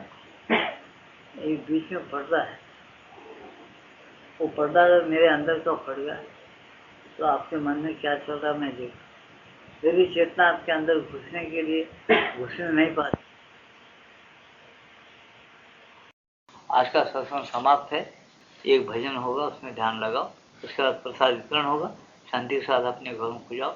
एक बीच में पर्दा है। वो पर्दा अगर मेरे अंदर का फट गया तो आपके मन में क्या चल रहा है मैं देख, मेरी चेतना आपके अंदर घुसने के लिए घुसने नहीं पाती। आज का सत्संग समाप्त है। एक भजन होगा, उसमें ध्यान लगाओ, उसके बाद प्रसाद वितरण होगा। शांति के साथ अपने घरों को जाओ।